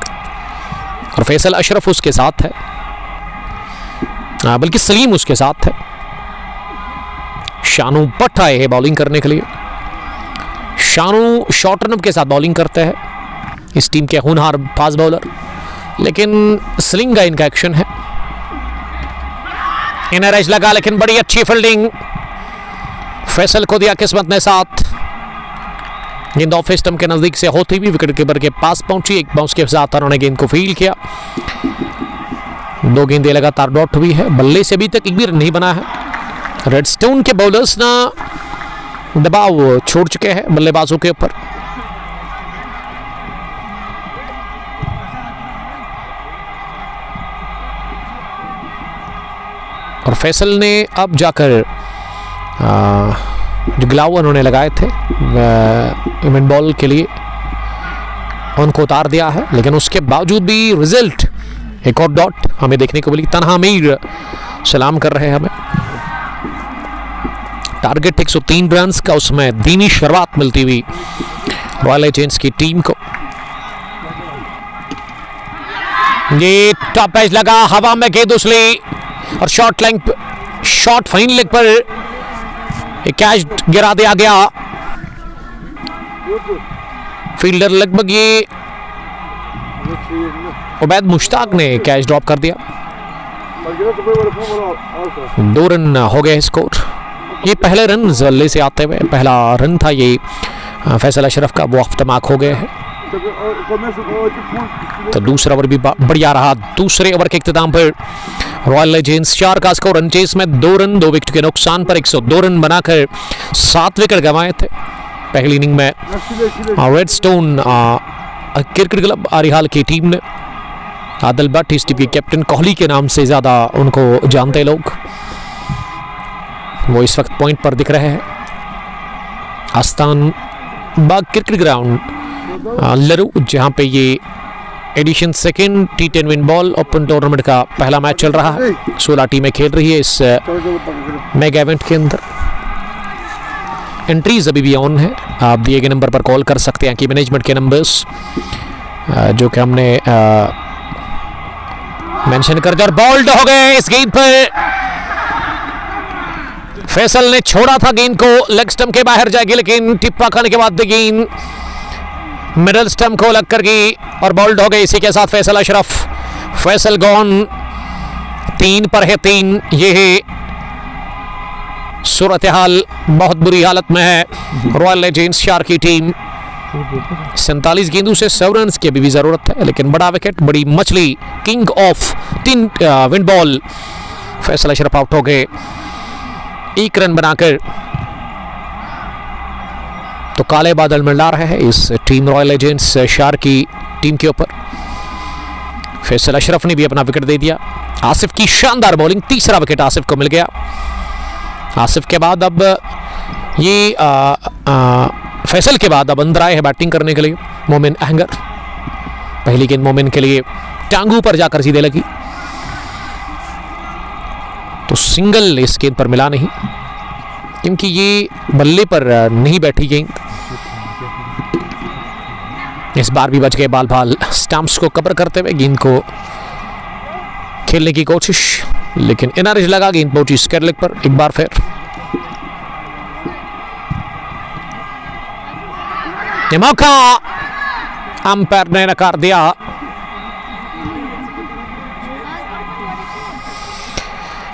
और फैसल अशरफ उसके साथ है, बल्कि सलीम उसके साथ है। शानू भट्ट आए हैं बॉलिंग करने के लिए। शानू शॉर्ट रन के साथ बॉलिंग करते हैं इस टीम के होनहार फास्ट बॉलर, लेकिन स्लिंग का इनका एक्शन है। इनर एज लगा, लेकिन बड़ी अच्छी फील्डिंग फैसल को दिया किस्मत ने साथ। गेंद ऑफ स्टंप के नजदीक से होती हुई विकेट कीपर के पास पहुंची। एक बाउंस के साथ उन्होंने गेंद को फील्ड किया। 2 गेंदें लगातार डॉट हुई है। बल्ले से अभी तक एक भी रन नहीं बना है। रेडस्टोन के बॉलर्स ना दबाव छोड़ चुके हैं बल्लेबाजों के ऊपर। और फैसल ने अब जाकर जो ग्लाव उन्होंने लगाए थे विमेन बॉल के लिए उनको उतार दिया है, लेकिन उसके बावजूद भी रिजल्ट एक और डॉट हमें देखने को मिली। तन्हा अमीर सलाम कर रहे हैं हमें। टारगेट 103 रन का, उसमें धीमी शुरुआत मिलती हुई रॉयल लेजेंड्स की टीम को। ये टॉप एज लगा, हवा में गेंद उछली और short length short fine leg पर एक कैच गिरा दिया गया। फील्डर लगभग ये उबैद मुश्ताक ने कैच ड्रॉप कर दिया। 2 रन हो गए स्कोर। ये पहले रन जल्ले से आते हुए पहला रन था ये फैसल अशरफ का, वो अफ्तमाक हो गए हैं। तो दूसरा ओवर भी बढ़िया रहा। दूसरे ओवर के इख्तिताम पर रॉयल लेजेंड्स शार का स्कोर रन चेस में 2 रन 2 विकेट के नुकसान पर 102 रन बनाकर 7 विकेट गंवाए थे पहली इनिंग में। रेडस्टोन क्रिकेट क्लब आरिहाल की टीम ने। आदिल भट्ट इस टीम के कैप्टन, कोहली के नाम से ज्यादा उनको जानते लोग, वो इस वक्त पॉइंट पर दिख रहे हैं। आस्तान बाग क्रिकेट ग्राउंड लरू, जहां पे ये edition 2nd T10 win ball open tournament का पहला मैच चल रहा है। 16 टीमें खेल रही है इस मेगा इवेंट के अंदर। एंट्रीज अभी भी ऑन है, आप दिए गए नंबर पर कॉल कर सकते हैं कि मैनेजमेंट के नंबर्स जो कि हमने मेंशन कर दिया और बॉल्ड हो गए इस गेंद पर। फैसल ने छोड़ा था गेंद को, लेग स्टंप के बाहर जाएगी, लेकिन टिप्पा खाने के बाद गेंद मिडल स्टंप को लग कर गई और बॉल्ड हो गई। इसी के साथ फैसल अशरफ, फैसल गॉन, 3 पर है 3। ये है सूरत हाल, बहुत बुरी हालत में है रॉयल लेजेंड्स शार की टीम। 47 गेंदों से 100 रन की अभी भी जरूरत है, लेकिन बड़ा विकेट, बड़ी मछली, king of 3 wind ball, Faisal Ashraf out हो गए 1 रन बनाकर। तो काले बादल मंडरा रहे हैं इस टीम रॉयल लेजेंड्स शार की टीम के ऊपर। फैसल अशरफ ने भी अपना विकेट दे दिया। आसिफ की शानदार बॉलिंग, तीसरा विकेट आसिफ को मिल गया। आसिफ के बाद अब ये फैसल के बाद अब अंदर आए हैं बैटिंग करने के लिए मोमिन अहंगर। पहली गेंद मोमिन के लिए टांगू पर जाकर सीधे लगी, तो सिंगल इस गेंद पर मिला नहीं, क्योंकि ये बल्ले पर नहीं बैठी गेंद। इस बार भी बच गए बाल बाल, स्टंप्स को कवर करते हुए गेंद को खेलने की कोशिश, लेकिन इनर एज लगा, गेंद पहुंची स्क्वायर लेग पर एक बार फिर। ये मौका अंपायर ने नकार दिया।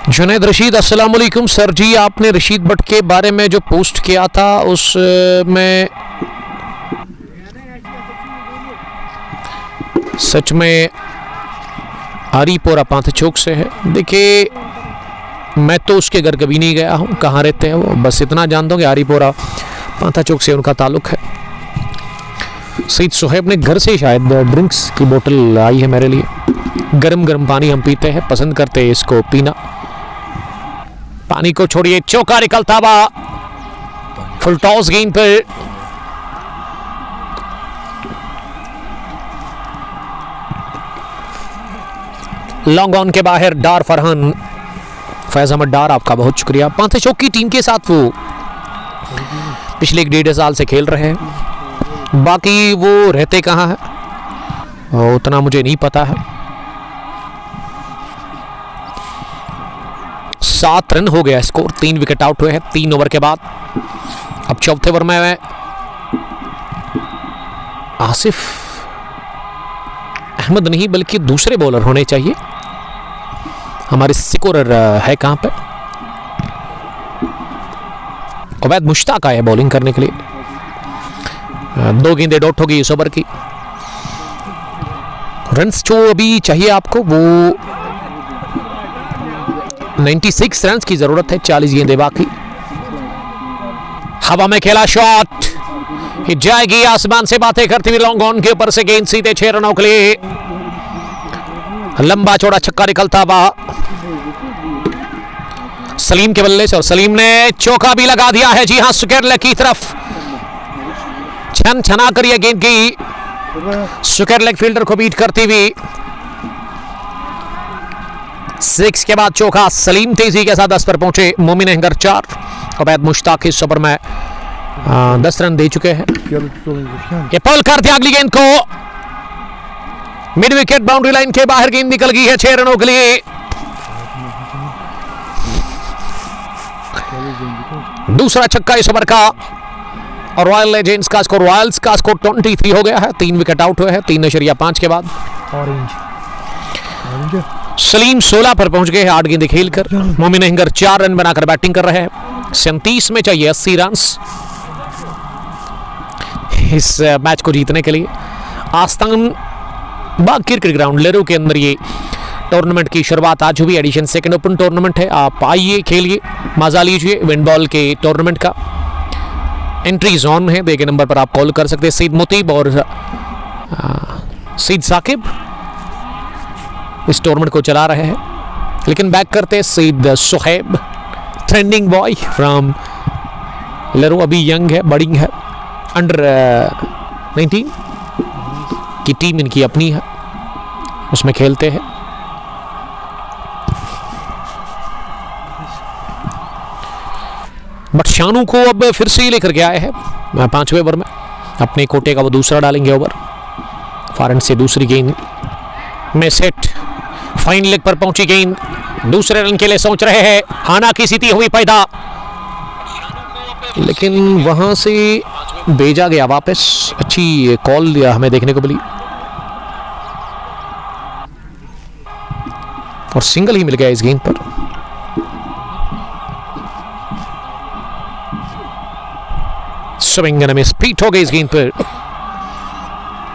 जुनैद रशीद, अस्सलाम वालेकुम सर जी, आपने रशीद भट्ट के बारे में जो पोस्ट किया था उसमें सच में हरीपोरा पांथचोक से है। देखिए, मैं तो उसके घर कभी नहीं गया हूँ, कहाँ रहते हैं वो, बस इतना जानता हूँ कि हरीपोरा पांथचोक से उनका ताल्लुक है। सईद सुहेब ने घर से शायद ड्रिंक्स की बोतल आई है मेरे लिए। गरम गरम पानी हम पीते हैं, पसंद करते हैं इसको पीना। पानी को छोड़िए, चौका निकलता हुआ फुल टॉस गेंद पर। लॉन्ग ऑन के बाहर डार फरहान, फैज अहमद डार, आपका बहुत शुक्रिया। पांथचोक की टीम के साथ वो पिछले 1-1.5 साल से खेल रहे हैं, बाकी वो रहते कहाँ है उतना मुझे नहीं पता है। 7 रन हो गया स्कोर, 3 विकेट आउट हुए हैं 3 ओवर के बाद। अब चौथे ओवर में आसिफ अहमद नहीं बल्कि दूसरे बॉलर होने चाहिए। हमारे स्कोरर है कहां पे? उबैद मुश्ताक आए बॉलिंग करने के लिए। 2 गेंदें डॉट होगी इस ओवर की। रन्स जो अभी चाहिए आपको वो 96 रन्स की जरूरत है, 40 गेंदें बाकी। हवा में खेला शॉट, हिट जाएगी, आसमान से बातें करती हुई लॉन्ग ऑन के ऊपर से गेंद सीधे 6 रनों के लिए। लंबा चौड़ा छक्का निकलता हुआ सलीम के बल्ले से, और सलीम ने चौका भी लगा दिया है। जी हां, स्क्वायर लेग की तरफ छन छना कर यह गेंद की स्क्वायर लेग फील्डर को बीट करती हुई। 6 के बाद चौका, सलीम तेजी के साथ 10 पर पहुंचे। मोमिन अहंगर 4, उबैद मुश्ताक इस ओवर में 10 रन दे चुके हैं। ये पॉल कर दिया अगली गेंद को, मिड विकेट बाउंड्री लाइन के बाहर गेंद निकल गई है 6 रनों के लिए। दूसरा छक्का इस ओवर का, और रॉयल लेजेंड्स का स्कोर, रॉयल्स का स्कोर 23 हो गया है। 3 विकेट आउट हुए हैं 3.5 के बाद। सलीम 16 पर पहुंच गए हैं 8 गेंदें खेलकर। मोमिन अहंगर 4 रन बनाकर बैटिंग कर रहे हैं। 37 में चाहिए 80 रन इस मैच को जीतने के लिए। आस्तान बाग क्रिकेट ग्राउंड लेरो के अंदर ये टूर्नामेंट की शुरुआत आज हुई। एडिशन सेकंड ओपन टूर्नामेंट है, आप आइए, खेलिए, मजा लीजिए विंड बॉल के टूर्नामेंट का। एंट्री जोन है, देखे नंबर पर आप कॉल कर सकते हैं। सईद मुतीब और सईद साकिब इस टूर्नामेंट को चला रहे हैं, लेकिन बैक करते Saeed Suhaib, trending boy from Lero, अभी यंग है, बडिंग है, अंडर 19 की टीम इनकी अपनी है, उसमें खेलते हैं। बट शानू को अब फिर से ही लेकर के आए हैं 5वें ओवर में। अपने कोटे का वो दूसरा डालेंगे ओवर। फॉरेन से दूसरी गेंद में सेट, फाइन लेग पर पहुंची गेंद, दूसरे रन के लिए सोच रहे हैं, हाना की स्थिति हुई पैदा, लेकिन वहां से भेजा गया वापस। अच्छी कॉल हमें देखने को मिली और सिंगल ही मिल गया इस गेंद पर। स्विंग एंड मिस, स्पीड हो गई इस गेंद पर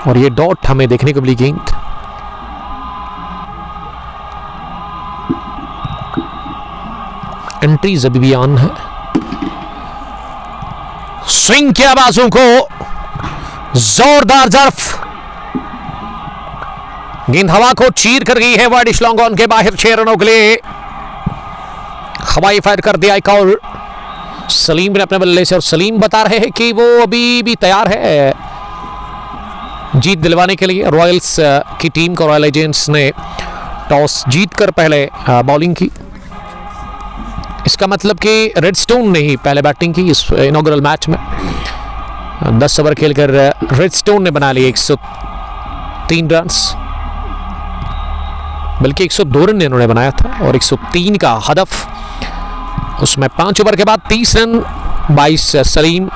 और ये डॉट हमें देखने को मिली गेंद। एंट्रीज अभी भी ऑन है। स्विंग किया बाजू को, जोरदार जर्फ, गेंद हवा को चीर कर गई है वाइडिश लॉन्ग ऑन के बाहर 6 रनों के लिए। हवाई फायर कर दिया एक और सलीम ने अपने बल्ले से, और सलीम बता रहे हैं कि वो अभी भी तैयार है जीत दिलवाने के लिए। रॉयल्स की टीम को रॉयल एजेंट्स ने टॉस जीतकर पहले बॉलिंग की। इसका मतलब कि रेडस्टोन ने ही पहले बैटिंग की इस इनॉग्रल मैच में। 10 ओवर खेलकर रेडस्टोन ने बना लिए 103 रन, बल्कि 102 रन इन्होंने बनाया था और 103 का हदफ। उसमें 5 ओवर के बाद 30 रन, 22 सलीम,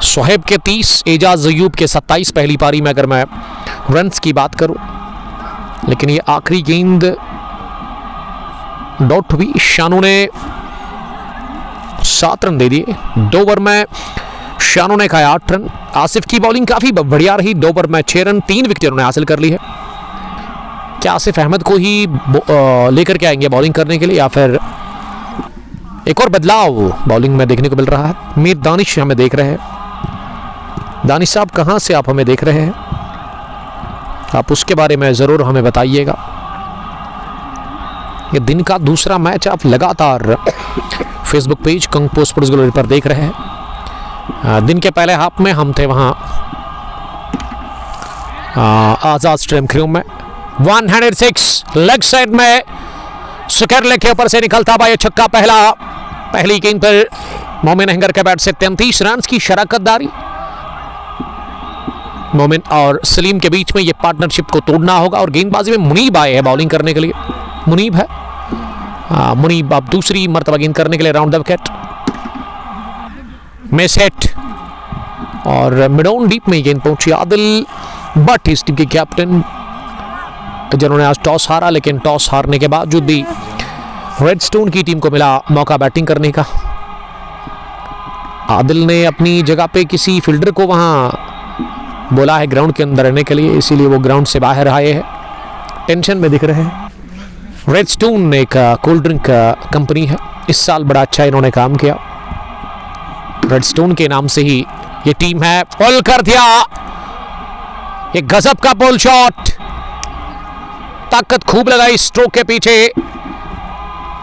शोहेब के 30, एजाज अयूब के 27 पहली पारी में अगर मैं रन्स की बात करूं। लेकिन ये आखिरी गेंद डॉट हुई, शानू ने 7 रन दे दिए। 2 ओवर में शानू ने खाया 8 रन। आसिफ की बॉलिंग काफी बढ़िया रही, 2 ओवर में 6 रन, 3 विकेट उन्होंने हासिल कर ली है। क्या आसिफ अहमद को ही लेकर के आएंगे बॉलिंग करने के लिए, या फिर एक और बदलाव बॉलिंग में देखने को मिल रहा है? मीर दानिश हमें देख रहे हैं। दानिश साहब कहां से आप हमें देख रहे हैं? आप उसके बारे में जरूर हमें बताइएगा। ये दिन का दूसरा मैच आप लगातार फेसबुक पेज कंगपो स्पोर्ट्स गैलरी पर देख रहे हैं। दिन के पहले हाफ में हम थे वहां आजाद स्टेडियम क्रू में। 106 लेग साइड में सुकर लेग के ऊपर से निकलता हुआ ये छक्का, पहली गेंद पर मोमिन अहंगर के बैट से 33 रन की शराकतदारी। मोमिन और सलीम के बीच में ये पार्टनरशिप को तोड़ना होगा और गेंदबाजी में मुनीब आए हैं बॉलिंग करने के लिए। मुनीब है, मुनीब अब दूसरी मर्तबा गेंद करने के लिए round the wicket. Miss hit और मिडॉन डीप में गेंद पहुंची। आदिल भट्ट इस टीम के कैप्टन, जिन्होंने आज टॉस हारा, लेकिन टॉस हारने के बावजूद भी रेडस्टोन की टीम को मिला मौका बैटिंग करने का। आदिल ने अपनी जगह पे किसी फील्डर को वहां बोला है ग्राउंड के अंदर रहने के लिए, इसीलिए वो ग्राउंड से बाहर आए हैं, टेंशन में दिख रहे हैं। रेडस्टोन एक कोल्ड ड्रिंक कंपनी है, इस साल बड़ा अच्छा इन्होंने काम किया। रेडस्टोन के नाम से ही ये टीम है। पुल कर दिया, एक गजब का पुल शॉट, ताकत खूब लगाई स्ट्रोक के पीछे।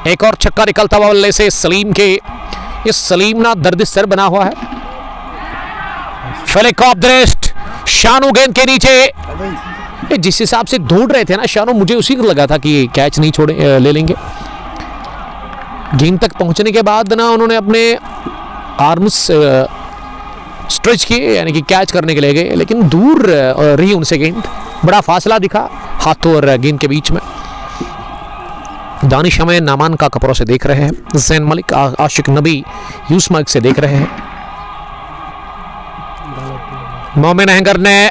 एक और छक्का निकलता हुआ बल्ले से सलीम के। ये सलीम ना दर्द सर बना हुआ है। Flick off the wrist, Shanu गेंद के नीचे। जिस हिसाब से दौड़ रहे थे ना शानू, मुझे उसी को लगा था कि कैच नहीं छोड़े, ले लेंगे। गेंद तक पहुंचने के बाद ना उन्होंने अपने आर्म्स स्ट्रेच किए, यानी कि कैच करने के लिए गए, लेकिन दूर रही उनसे गेंद। बड़ा फासला दिखा हाथों और गेंद के बीच में। दानिश हमें नामान का कपड़ों से देख रहे हैं, जैन मलिक, आशिक नबी यूसमर्ग से देख रहे हैं। मोमिन अहंगर ने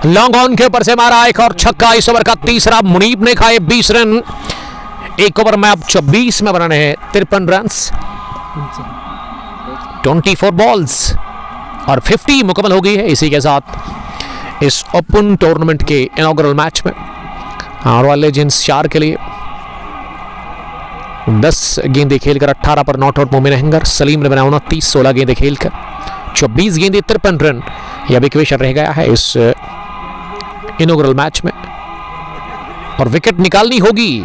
लॉन्ग ऑन के ऊपर से मारा एक और छक्का। इस ओवर का तीसरा। मुनीब ने खाए 20 रन। एक ओवर में अब 24 में बनाने हैं 53 रन, 24 बॉल्स और 50 मुकम्मल हो गई है। इसी के साथ इस ओपन टूर्नामेंट के इनॉग्रल मैच में रॉयल एजेंट्स 4 के लिए 10 गेंदें खेलकर 18 पर नॉट आउट मोमिन अहंगर। सलीम ने बनाया 29, 16 गेंदें खेलकर 24 गेंदें 53 रन। यह विकेट रह गया है इस इनॉग्रल मैच में और विकेट निकालनी होगी।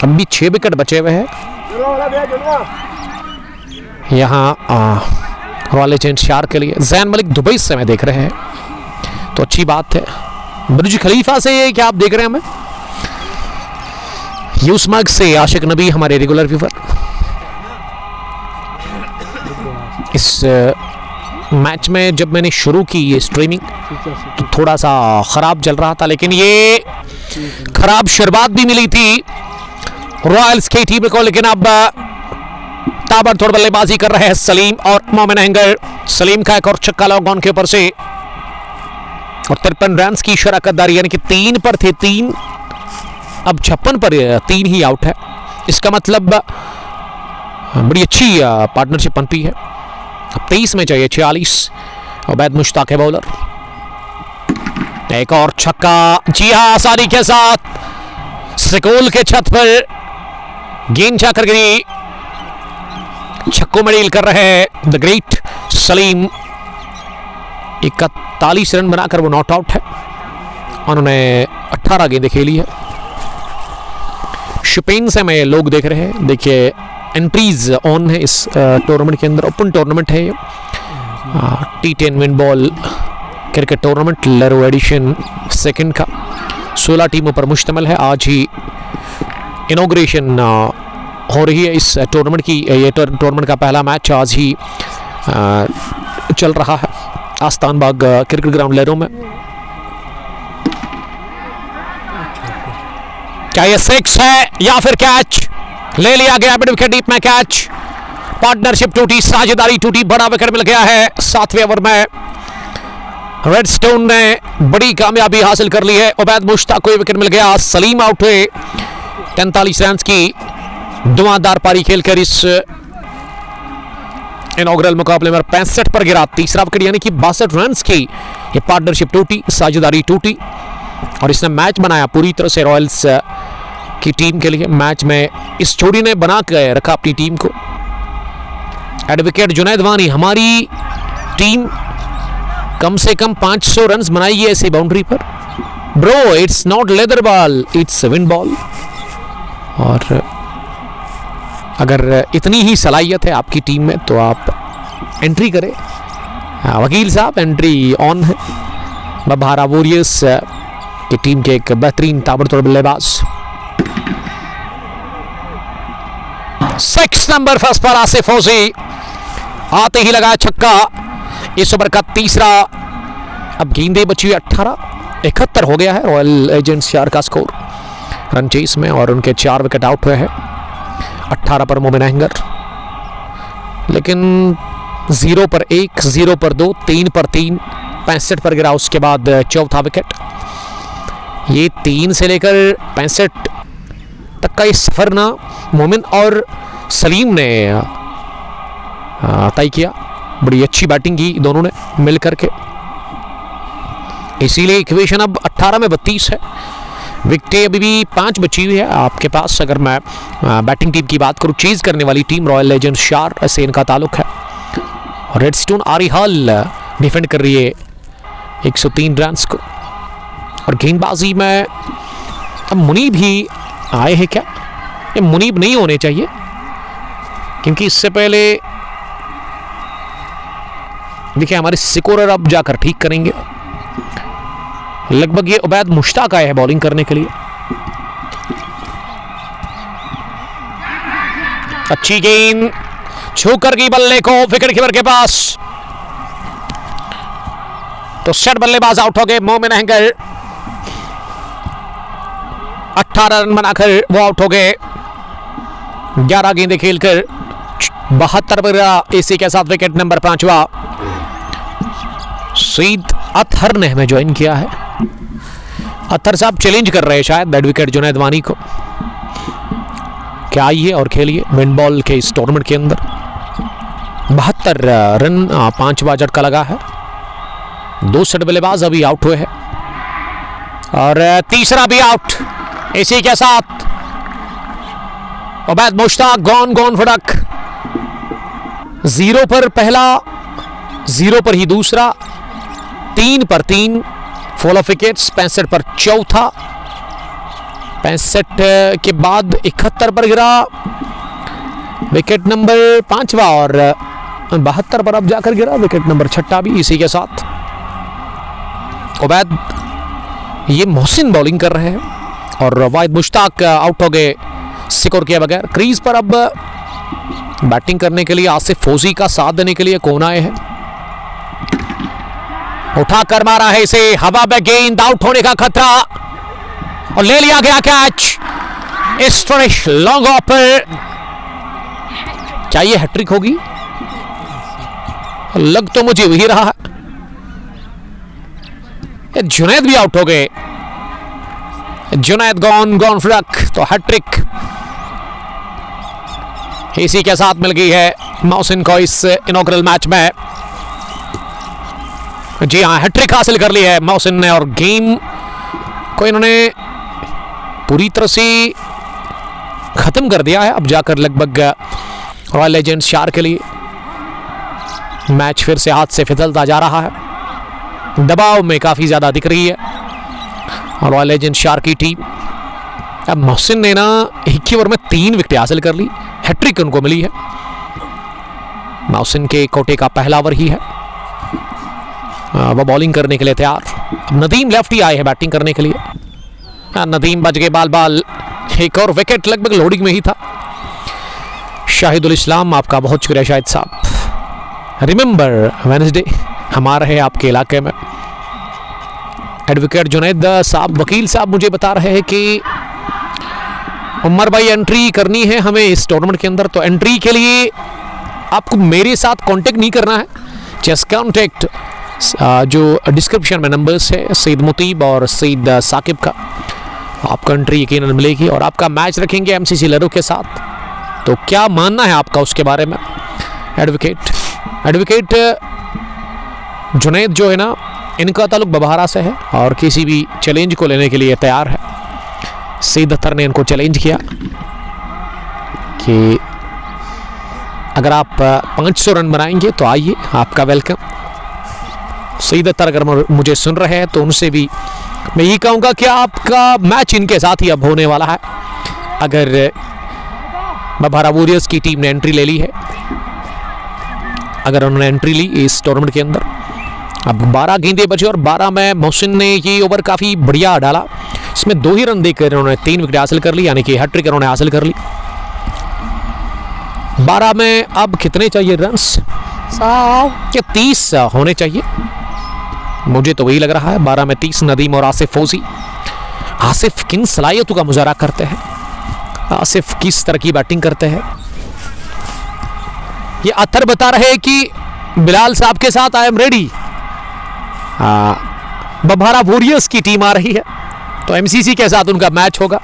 अब भी 6 विकेट बचे हुए हैं यहाँ रॉयल एजेंट्स 4 के लिए। जैन मलिक दुबई से हमें देख रहे हैं, तो अच्छी बात है। बुर्ज खलीफा से ये क्या आप देख रहे हैं हमें? यूसमर्ग से आशिक नबी हमारे रेगुलर व्यूअर। इस मैच में जब मैंने शुरू की ये स्ट्रीमिंग तो थोड़ा सा खराब चल रहा था, लेकिन ये खराब शुरुआत भी मिली थी रॉयल्स की टीम को, लेकिन अब ताबड़तोड़ बल्लेबाजी कर रहे हैं सलीम और मोमिन अहंगर। सलीम का एक और छक्का लॉन्ग ऑन के ऊपर से और 53 रन की शराकतदारी, यानी कि 3 पर थे 3, अब 56 पर 3 ही आउट है। इसका मतलब बड़ी अच्छी पार्टनरशिप बनती है। अब 23 में चाहिए 46। उबैद मुश्ताक है बॉलर। एक और छक्का, जी हां, आसानी के साथ स्कूल के छत पर गेंद जाकर गिरी। छक्कों में डील कर रहे हैं द ग्रेट सलीम। 41 रन बनाकर वो नॉट आउट है। उन्होंने 18 गेंदें खेली है। शुपेन से हमें लोग देख रहे हैं, देखिए एंट्रीज ऑन है इस टूर्नामेंट के अंदर। ओपन टूर्नामेंट है, T10 win ball cricket tournament Lero edition second का 16 टीमों पर मुश्तमिल है। आज ही इनॉग्रेशन हो रही है इस टूर्नामेंट की। ये टूर्नामेंट का पहला मैच आज ही चल रहा है आस्तान बाग क्रिकेट ग्राउंड लेरो में। क्या ये 6 है या फिर कैच? ले लिया गया मिड विकेट डीप में कैच। पार्टनरशिप टूटी, साझेदारी टूटी, बड़ा विकेट मिल गया है 7वें ओवर में। रेडस्टोन ने बड़ी कामयाबी हासिल कर ली है। उबैद मुश्ताक को विकेट मिल गया। सलीम आउट हुए 43 रन की धुआंधार पारी खेलकर इस इनॉग्रल मुकाबले में 65 पर गिरा। तीसरा विकेट, यानी कि 62 रन की ये पार्टनरशिप टूटी, साझेदारी टूटी और इसने मैच बनाया पूरी तरह से रॉयल्स की टीम के लिए। मैच में इस जोड़ी ने बना के रखा अपनी टीम को। एडवोकेट जुनैद वानी, हमारी टीम कम से कम 500 रन बनाएगी ऐसी बाउंड्री पर। Bro, it's not leather ball, it's wind ball. और अगर इतनी ही सलाहियत है आपकी टीम में तो आप एंट्री करें। वकील साहब, एंट्री ऑन है। बबहारा वॉरियर्स की टीम के एक बेहतरीन ताबड़तोड़ बल्लेबाज। 6 नंबर फर्स्ट पर आसिफ फौजी आते ही लगा छक्का। इस ओवर का तीसरा। अब गेंदें बची 18, 71 हो गया है रॉयल एजेंट्स शहर का स्कोर रन चेस में और उनके 4 विकेट आउट हुए हैं। 18 पर मोमिन अहंगर, लेकिन 0 पर 1, 0 पर 2, 3 पर 3, 65 पर गिरा। उसके बाद चौथा विकेट। ये 3 से लेकर 65 तक का ये सफर ना मोमिन और सलीम ने तय किया। बड़ी अच्छी बैटिंग की दोनों ने मिलकर के, इसीलिए इक्वेशन अब 18 में 32 है। विकेटें अभी भी 5 बची हुई है आपके पास। अगर मैं बैटिंग टीम की बात करूं, चेज करने वाली टीम रॉयल लेजेंड्स शार से इनका ताल्लुक है। और रेडस्टोन आरी हॉल डिफेंड कर रही है 103 रन को। और गेंदबाजी में अब मुनीब ही आए हैं क्या? ये मुनीब नहीं होने चाहिए, क्योंकि इससे पहले देखिए हमारे स्कोरर अब जाकर ठीक करेंगे। लगभग ये उबैद मुश्ताक आए हैं बॉलिंग करने के लिए। अच्छी गेंद छूकर गई बल्ले को विकेट कीपर के पास, तो सेट बल्लेबाज आउट हो गए। मोमिन अहंगर 18 रन बनाकर वो आउट हो गए। 11 गेंदें खेलकर 72 पर इसी के साथ विकेट नंबर 5वां सईद अतहर ने हमें ज्वाइन किया है। अतहर साहब चैलेंज कर रहे हैं शायद एडवोकेट जुनैद वानी को, क्या आइए और खेलिए विंड बॉल के इस टूर्नामेंट के अंदर। 72 रन 5वां झटका लगा है। 2 सेट बल्लेबाज अभी आउट हुए हैं और तीसरा भी आउट। इसी के साथ उबैद मुश्ताक गॉन फड़क। 0 पर पहला, 0 पर ही दूसरा, 3 पर 3 फॉल ऑफ विकेट्स। 65 पर चौथा, 65 के बाद 71 पर गिरा विकेट नंबर 5वां और 72 पर अब जाकर गिरा विकेट नंबर 6 भी। इसी के साथ उबैद ये मोहसिन बॉलिंग कर रहे हैं और वाहिद मुश्ताक आउट हो गए स्कोर किए बगैर। क्रीज पर अब बैटिंग करने के लिए आसिफ फौजी का साथ देने के लिए कौन आए हैं। उठाकर मारा है इसे, हवा में गेंद, आउट होने का खतरा और ले लिया गया कैच। स्ट्रेश लॉन्ग ऑफ पर क्या ये हैट्रिक होगी? लग तो मुझे वही रहा। जुनैद भी आउट हो गए। जुनैद गॉन फ्लक, तो हैट्रिक इसी के साथ मिल गई है मोहसिन को इस इनॉग्रल मैच में। जी हाँ, हैट्रिक हासिल कर ली है मोहसिन ने और गेम को इन्होंने पूरी तरह से खत्म कर दिया है। अब जाकर लगभग रॉयल लेजेंड्स शार के लिए मैच फिर से हाथ से फिसलता जा रहा है। दबाव में काफी ज्यादा दिख रही है और रॉयल लेजेंड्स शार की टीम। अब मोहसिन ने ना एक ही ओवर में 3 विकेट हासिल कर ली, हैट्रिक उनको मिली है। मोहसिन के कोटे का पहला ओवर ही है। वह बॉलिंग करने के लिए तैयार। अब नदीम लेफ्टी आए हैं बैटिंग करने के लिए। नदीम बच गए बाल। एक और विकेट लगभग लोडिंग में ही था। शाहिदुल इस्लाम, आपका बहुत शुक्रिया शाहिद साहब। रिमेंबर वेडनेसडे हमारा है आपके इलाके में। एडवोकेट जुनैद साहब, वकील साहब मुझे बता रहे हैं कि उमर भाई एंट्री करनी है हमें इस टूर्नामेंट के अंदर, तो एंट्री के लिए आपको मेरे साथ कांटेक्ट नहीं करना है। जस्ट कांटेक्ट जो डिस्क्रिप्शन में नंबर्स है सईद मुतीब और सईद साकिब का, आपको एंट्री यकीनन मिलेगी और आपका मैच रखेंगे एमसीसी लरो के साथ। तो क्या मानना है आपका उसके बारे में? एडवोकेट जुनैद जो है ना, इनका ताल्लुक बबहारा से है और किसी भी चैलेंज को लेने के लिए तैयार है। सईद अख्तर ने इनको चैलेंज किया कि अगर आप 500 रन बनाएंगे तो आइए, आपका वेलकम। सईद अख्तर अगर मुझे सुन रहे हैं तो उनसे भी मैं ये कहूँगा कि आपका मैच इनके साथ ही अब होने वाला है। अगर बबहारा वॉरियर्स की टीम ने एंट्री ले ली है, अगर उन्होंने एंट्री ली इस टूर्नामेंट के अंदर, अब 12 गेंदें बचे और 12 में मोहसिन ने ये ओवर काफ़ी बढ़िया डाला। इसमें 2 ही रन देकर उन्होंने 3 विकेट हासिल कर ली, यानी कि हैट्रिक उन्होंने हासिल कर ली। 12 में अब कितने चाहिए रन्स? 30 होने चाहिए, मुझे तो वही लग रहा है। 12 में 30। नदीम और आसिफ फौजी। आसिफ किन सलाहियतों का मुजाहरा करते हैं, आसिफ किस तरह की बैटिंग करते हैं। ये अतर बता रहे हैं कि बिलाल साहब के साथ आई एम रेडी। बबहारा वॉरियर्स की टीम आ रही है तो एमसीसी के साथ उनका मैच होगा,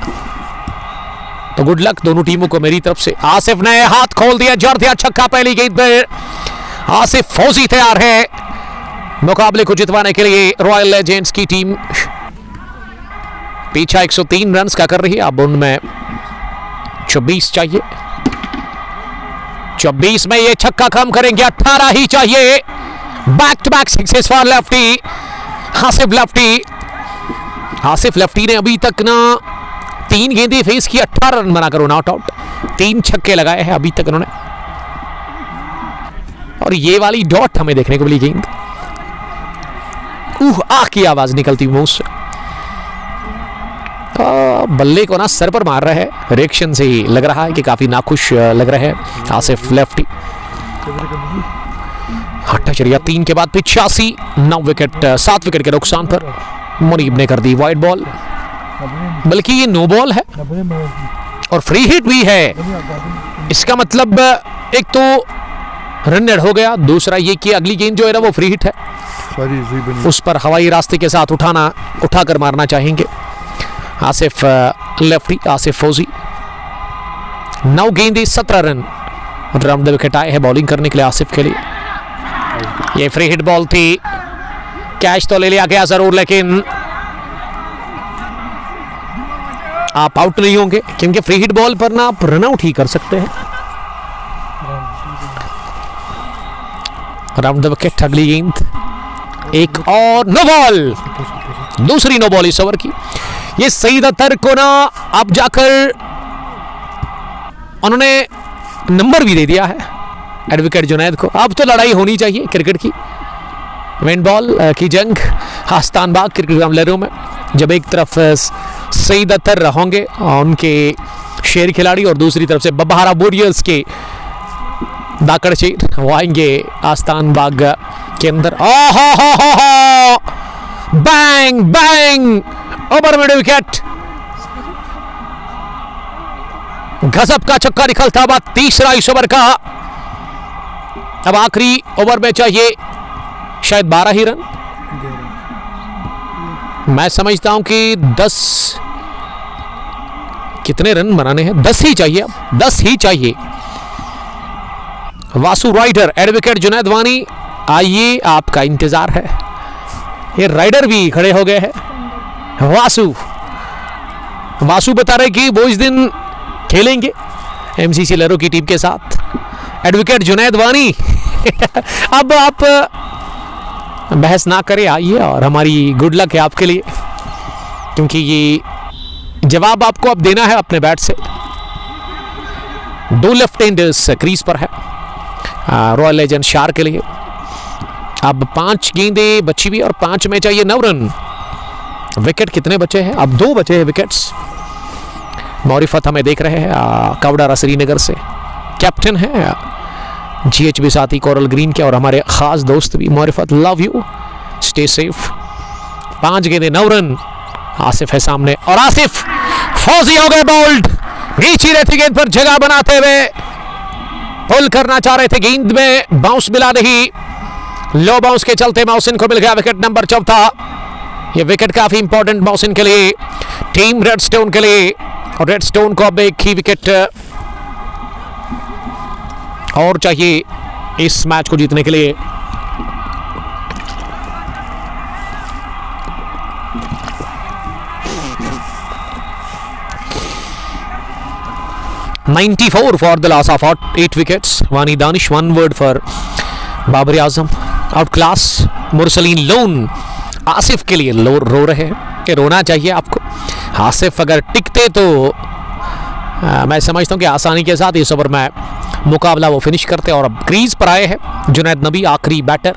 तो गुड लक दोनों टीमों को मेरी तरफ से। आसिफ ने हाथ खोल दिया, जड़ दिया छक्का पहली गेंद पर। आसिफ फौजी तैयार है मुकाबले को जितवाने के लिए। रॉयल लेजेंड्स की टीम पीछा 103 रन का कर रही है, अब उनमें 24 चाहिए। 24 में ये छक्का कम करेंगे, 18 ही चाहिए। Back to back sixes for lefty Asif lefty ने अभी तक ना 3 गेंदें फेस की, 18 रन बनाकर नॉट आउट। 3 छक्के लगाए हैं अभी तक उन्होंने, और ये वाली डॉट हमें देखने को मिली गेंद। आह की आवाज निकलती मुंह से। बल्ले को ना सर पर मार रहे हैं, रिएक्शन से ही लग रहा है कि काफी नाखुश लग रहे हैं आसिफ लेफ्टी। 3 के बाद 85, 9 विकेट 7 विकेट के नुकसान पर मुनीब ने कर दी वाइड बॉल, बल्कि ये नो बॉल है और फ्री हिट भी है। इसका मतलब एक तो रन नेट हो गया, दूसरा ये कि अगली गेंद जो है ना वो फ्री हिट है, उस पर हवाई रास्ते के साथ उठाकर मारना चाहेंगे आसिफ लेफ्टी, आसिफ फौजी। 9 गेंदें 17 रन, राउंड द विकेट आए हैं बॉलिंग करने के लिए आसिफ के लिए। ये फ्री हिट बॉल थी, कैच तो ले लिया गया जरूर, लेकिन आप आउट नहीं होंगे क्योंकि फ्री हिट बॉल पर ना आप रन आउट ही कर सकते हैं। राउंड द विकेट, अगली गेंद, एक और नो बॉल, दूसरी नो बॉल इस ओवर की। ये सईद अख्तर को ना अब जाकर उन्होंने नंबर भी दे दिया है एडवोकेट जुनैद को। अब तो लड़ाई होनी चाहिए क्रिकेट की, विन बॉल की जंग आस्तान बाग क्रिकेट ग्राउंड में, जब एक तरफ सईद अख्तर होंगे उनके शेर खिलाड़ी और दूसरी तरफ से बबहारा वॉरियर्स के दाकड़ शेर वो आएंगे आस्तान बाग के अंदर। Bang bang, over mid wicket, गजब का छक्का निकलता हुआ तीसरा इस ओवर का। अब आखिरी ओवर में चाहिए शायद 12 ही रन। मैं समझता हूं कि 10 कितने रन बनाने हैं, 10 ही चाहिए, अब 10 ही चाहिए। वासु राइडर, एडवोकेट जुनैद वानी, आइए आपका इंतजार है। ये राइडर भी खड़े हो गए हैं। वासु बता रहे कि वो इस दिन खेलेंगे एमसीसी लहरों की टीम के साथ। एडवोकेट जुनैद वानी अब आप बहस ना करें, आइए, और हमारी गुड लक है आपके लिए, क्योंकि ये जवाब आपको अब देना है अपने बैट से। 2 लेफ्ट हैंडर्स क्रीज पर है रॉयल लेजेंड शार के लिए। अब 5 गेंदें बची हुई और 5 में चाहिए 9 रन। विकेट कितने बचे हैं? अब 2 बचे हैं विकेट्स। मौरिफत हमें देख रहे हैं कावडारा श्रीनगर से, कैप्टन है जीएचबी साथी कोरल ग्रीन के, और हमारे खास दोस्त भी। मौरिफत, लव यू, स्टे सेफ। 5 गेंदें 9 रन। आसिफ है सामने, और आसिफ फौजी हो गए बोल्ड। नीचे रहती गेंद पर जगह बनाते हुए पुल करना चाह रहे थे, गेंद में बाउंस मिला नहीं। लो बाउंस के चलते मौसिन को मिल गया विकेट नंबर 4। ये विकेट काफी इंपॉर्टेंट मौसिन के लिए, टीम रेडस्टोन के लिए। और रेडस्टोन को अब एक ही विकेट और चाहिए इस मैच को जीतने के लिए। $94 for the loss of 8 wickets. Wani Danish, 1 word for Babar Azam, out class. Mursaleen Lone Asif के लिए रो रहे हैं कि रोना चाहिए आपको। आसिफ अगर टिकते तो मैं समझता हूं कि आसानी के साथ इस ओवर में मुकाबला वो फिनिश करते। और अब क्रीज पर आए हैं जुनैद नबी, आखिरी बैटर।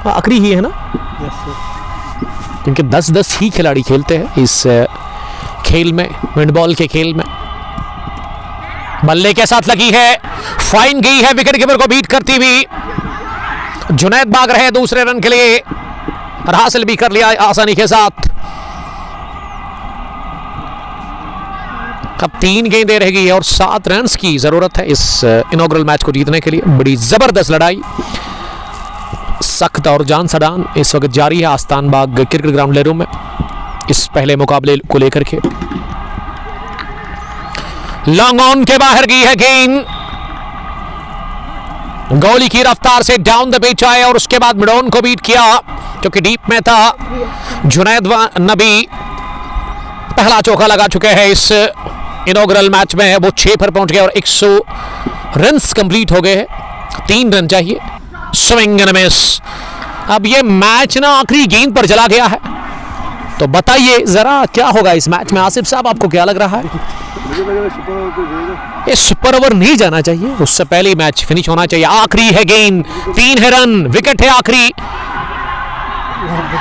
आखिरी ही है ना, क्योंकि 10-10 ही खिलाड़ी खेलते हैं इस खेल में, विंडबॉल के खेल में। बल्ले के साथ लगी है, फाइन गई है विकेट कीपर को बीट करती हुई। जुनैद भाग रहे हैं दूसरे रन के लिए, और हासिल भी कर लिया आसानी के साथ। अब 3 गेंदें रह गई है और 7 रन की जरूरत है इस इनॉग्रल मैच को जीतने के लिए। बड़ी जबरदस्त लड़ाई, सख्त और जान सडान इस वक्त जारी है आस्तान बाग क्रिकेट ग्राउंड लेरो में, इस पहले मुकाबले को लेकर के। लॉन्ग ऑन के बाहर गई है गेंद, गोली की रफ्तार से डाउन द पिच आए, और उसके बाद मिड ऑन को बीट किया क्योंकि डीप में था। जुनैद नबी पहला चौका लगा चुके हैं इस इनॉग्रल मैच में। वो 6 पर पहुंच गए और 100 रन्स कंप्लीट हो गए हैं। 3 रन चाहिए। Swing and miss. अब ये मैच ना आखिरी गेंद पर चला गया है, तो बताइए जरा क्या होगा इस मैच में। आसिफ साहब, आपको क्या लग रहा है? ये सुपर ओवर नहीं जाना चाहिए, उससे पहले मैच फिनिश होना चाहिए। आखिरी है गेंद, 3 है रन, विकेट है आखिरी।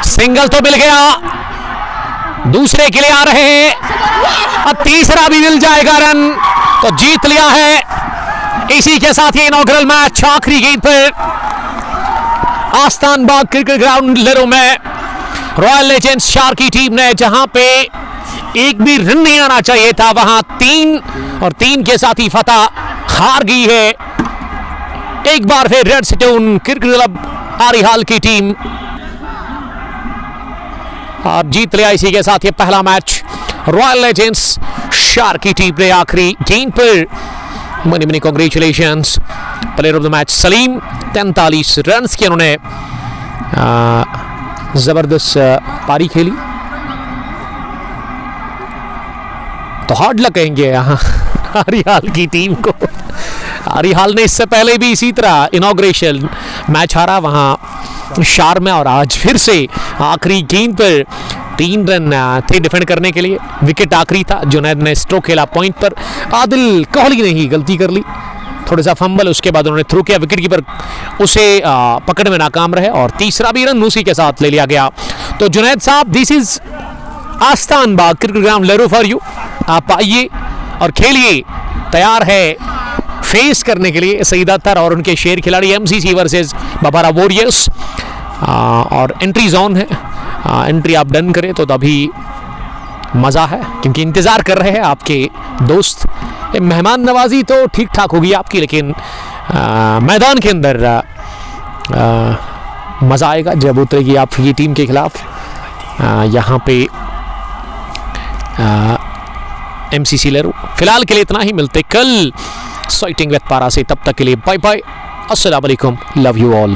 सिंगल तो मिल गया, दूसरे के लिए आ रहे हैं, अब तीसरा भी मिल जाएगा रन, तो जीत लिया है। इसी के साथ ये इनॉग्रल मैच आखिरी गेंद पर आस्तान बाग क्रिकेट ग्राउंड लेरो में रॉयल लेजेंड्स शार की टीम ने, जहां पे एक भी रन नहीं आना चाहिए था, वहां 3 और 3 के साथ ही फतह हार गई है। एक बार फिर रेडस्टोन क्रिकेट क्लब आरिहाल की टीम आप जीत लिया। इसी के साथ ये पहला मैच रॉयल लेजेंड्स शार की टीम ने आखिरी गेंद पर money money congratulations. Player of the match Salim, 43 run की उन्होंने जबरदस्त पारी खेली, तो हार्ड लक कहेंगे यहाँ आरिहाल की टीम को। आरिहाल ने इससे पहले भी इसी तरह इनॉग्रेशन मैच हारा वहां शार में, और आज फिर से आखिरी गेंद पर 3 रन थे डिफेंड करने के लिए। विकेट आखिरी था, जुनैद ने स्ट्रोक खेला पॉइंट पर, आदिल कोहली ने ही गलती कर ली, थोड़ा सा फंबल, उसके बाद उन्होंने थ्रो किया, विकेट कीपर उसे पकड़ में नाकाम रहे, और तीसरा भी रन उसी के साथ ले लिया गया। तो Junaid sahab, this is Astan Bagh cricket ground Lero for you. आप आइए और खेलिए, तैयार है फेस करने के लिए सईद अख्तर और उनके शेर खिलाड़ी एमसीसी वर्सेस बबारा वॉरियर्स। और एंट्री जोन है, एंट्री आप डन करें तो तभी मज़ा है क्योंकि इंतज़ार कर रहे हैं आपके दोस्त। मेहमान नवाजी तो ठीक ठाक होगी आपकी, लेकिन मैदान के अंदर मज़ा आएगा जब उतरेगी आपकी टीम के खिलाफ। यहाँ पे MCC लेरो। फिलहाल के लिए इतना ही, मिलते कल साइटिंग विद पारा से, तब तक के लिए बाय बाय, अस्सलाम वालेकुम, लव यू ऑल।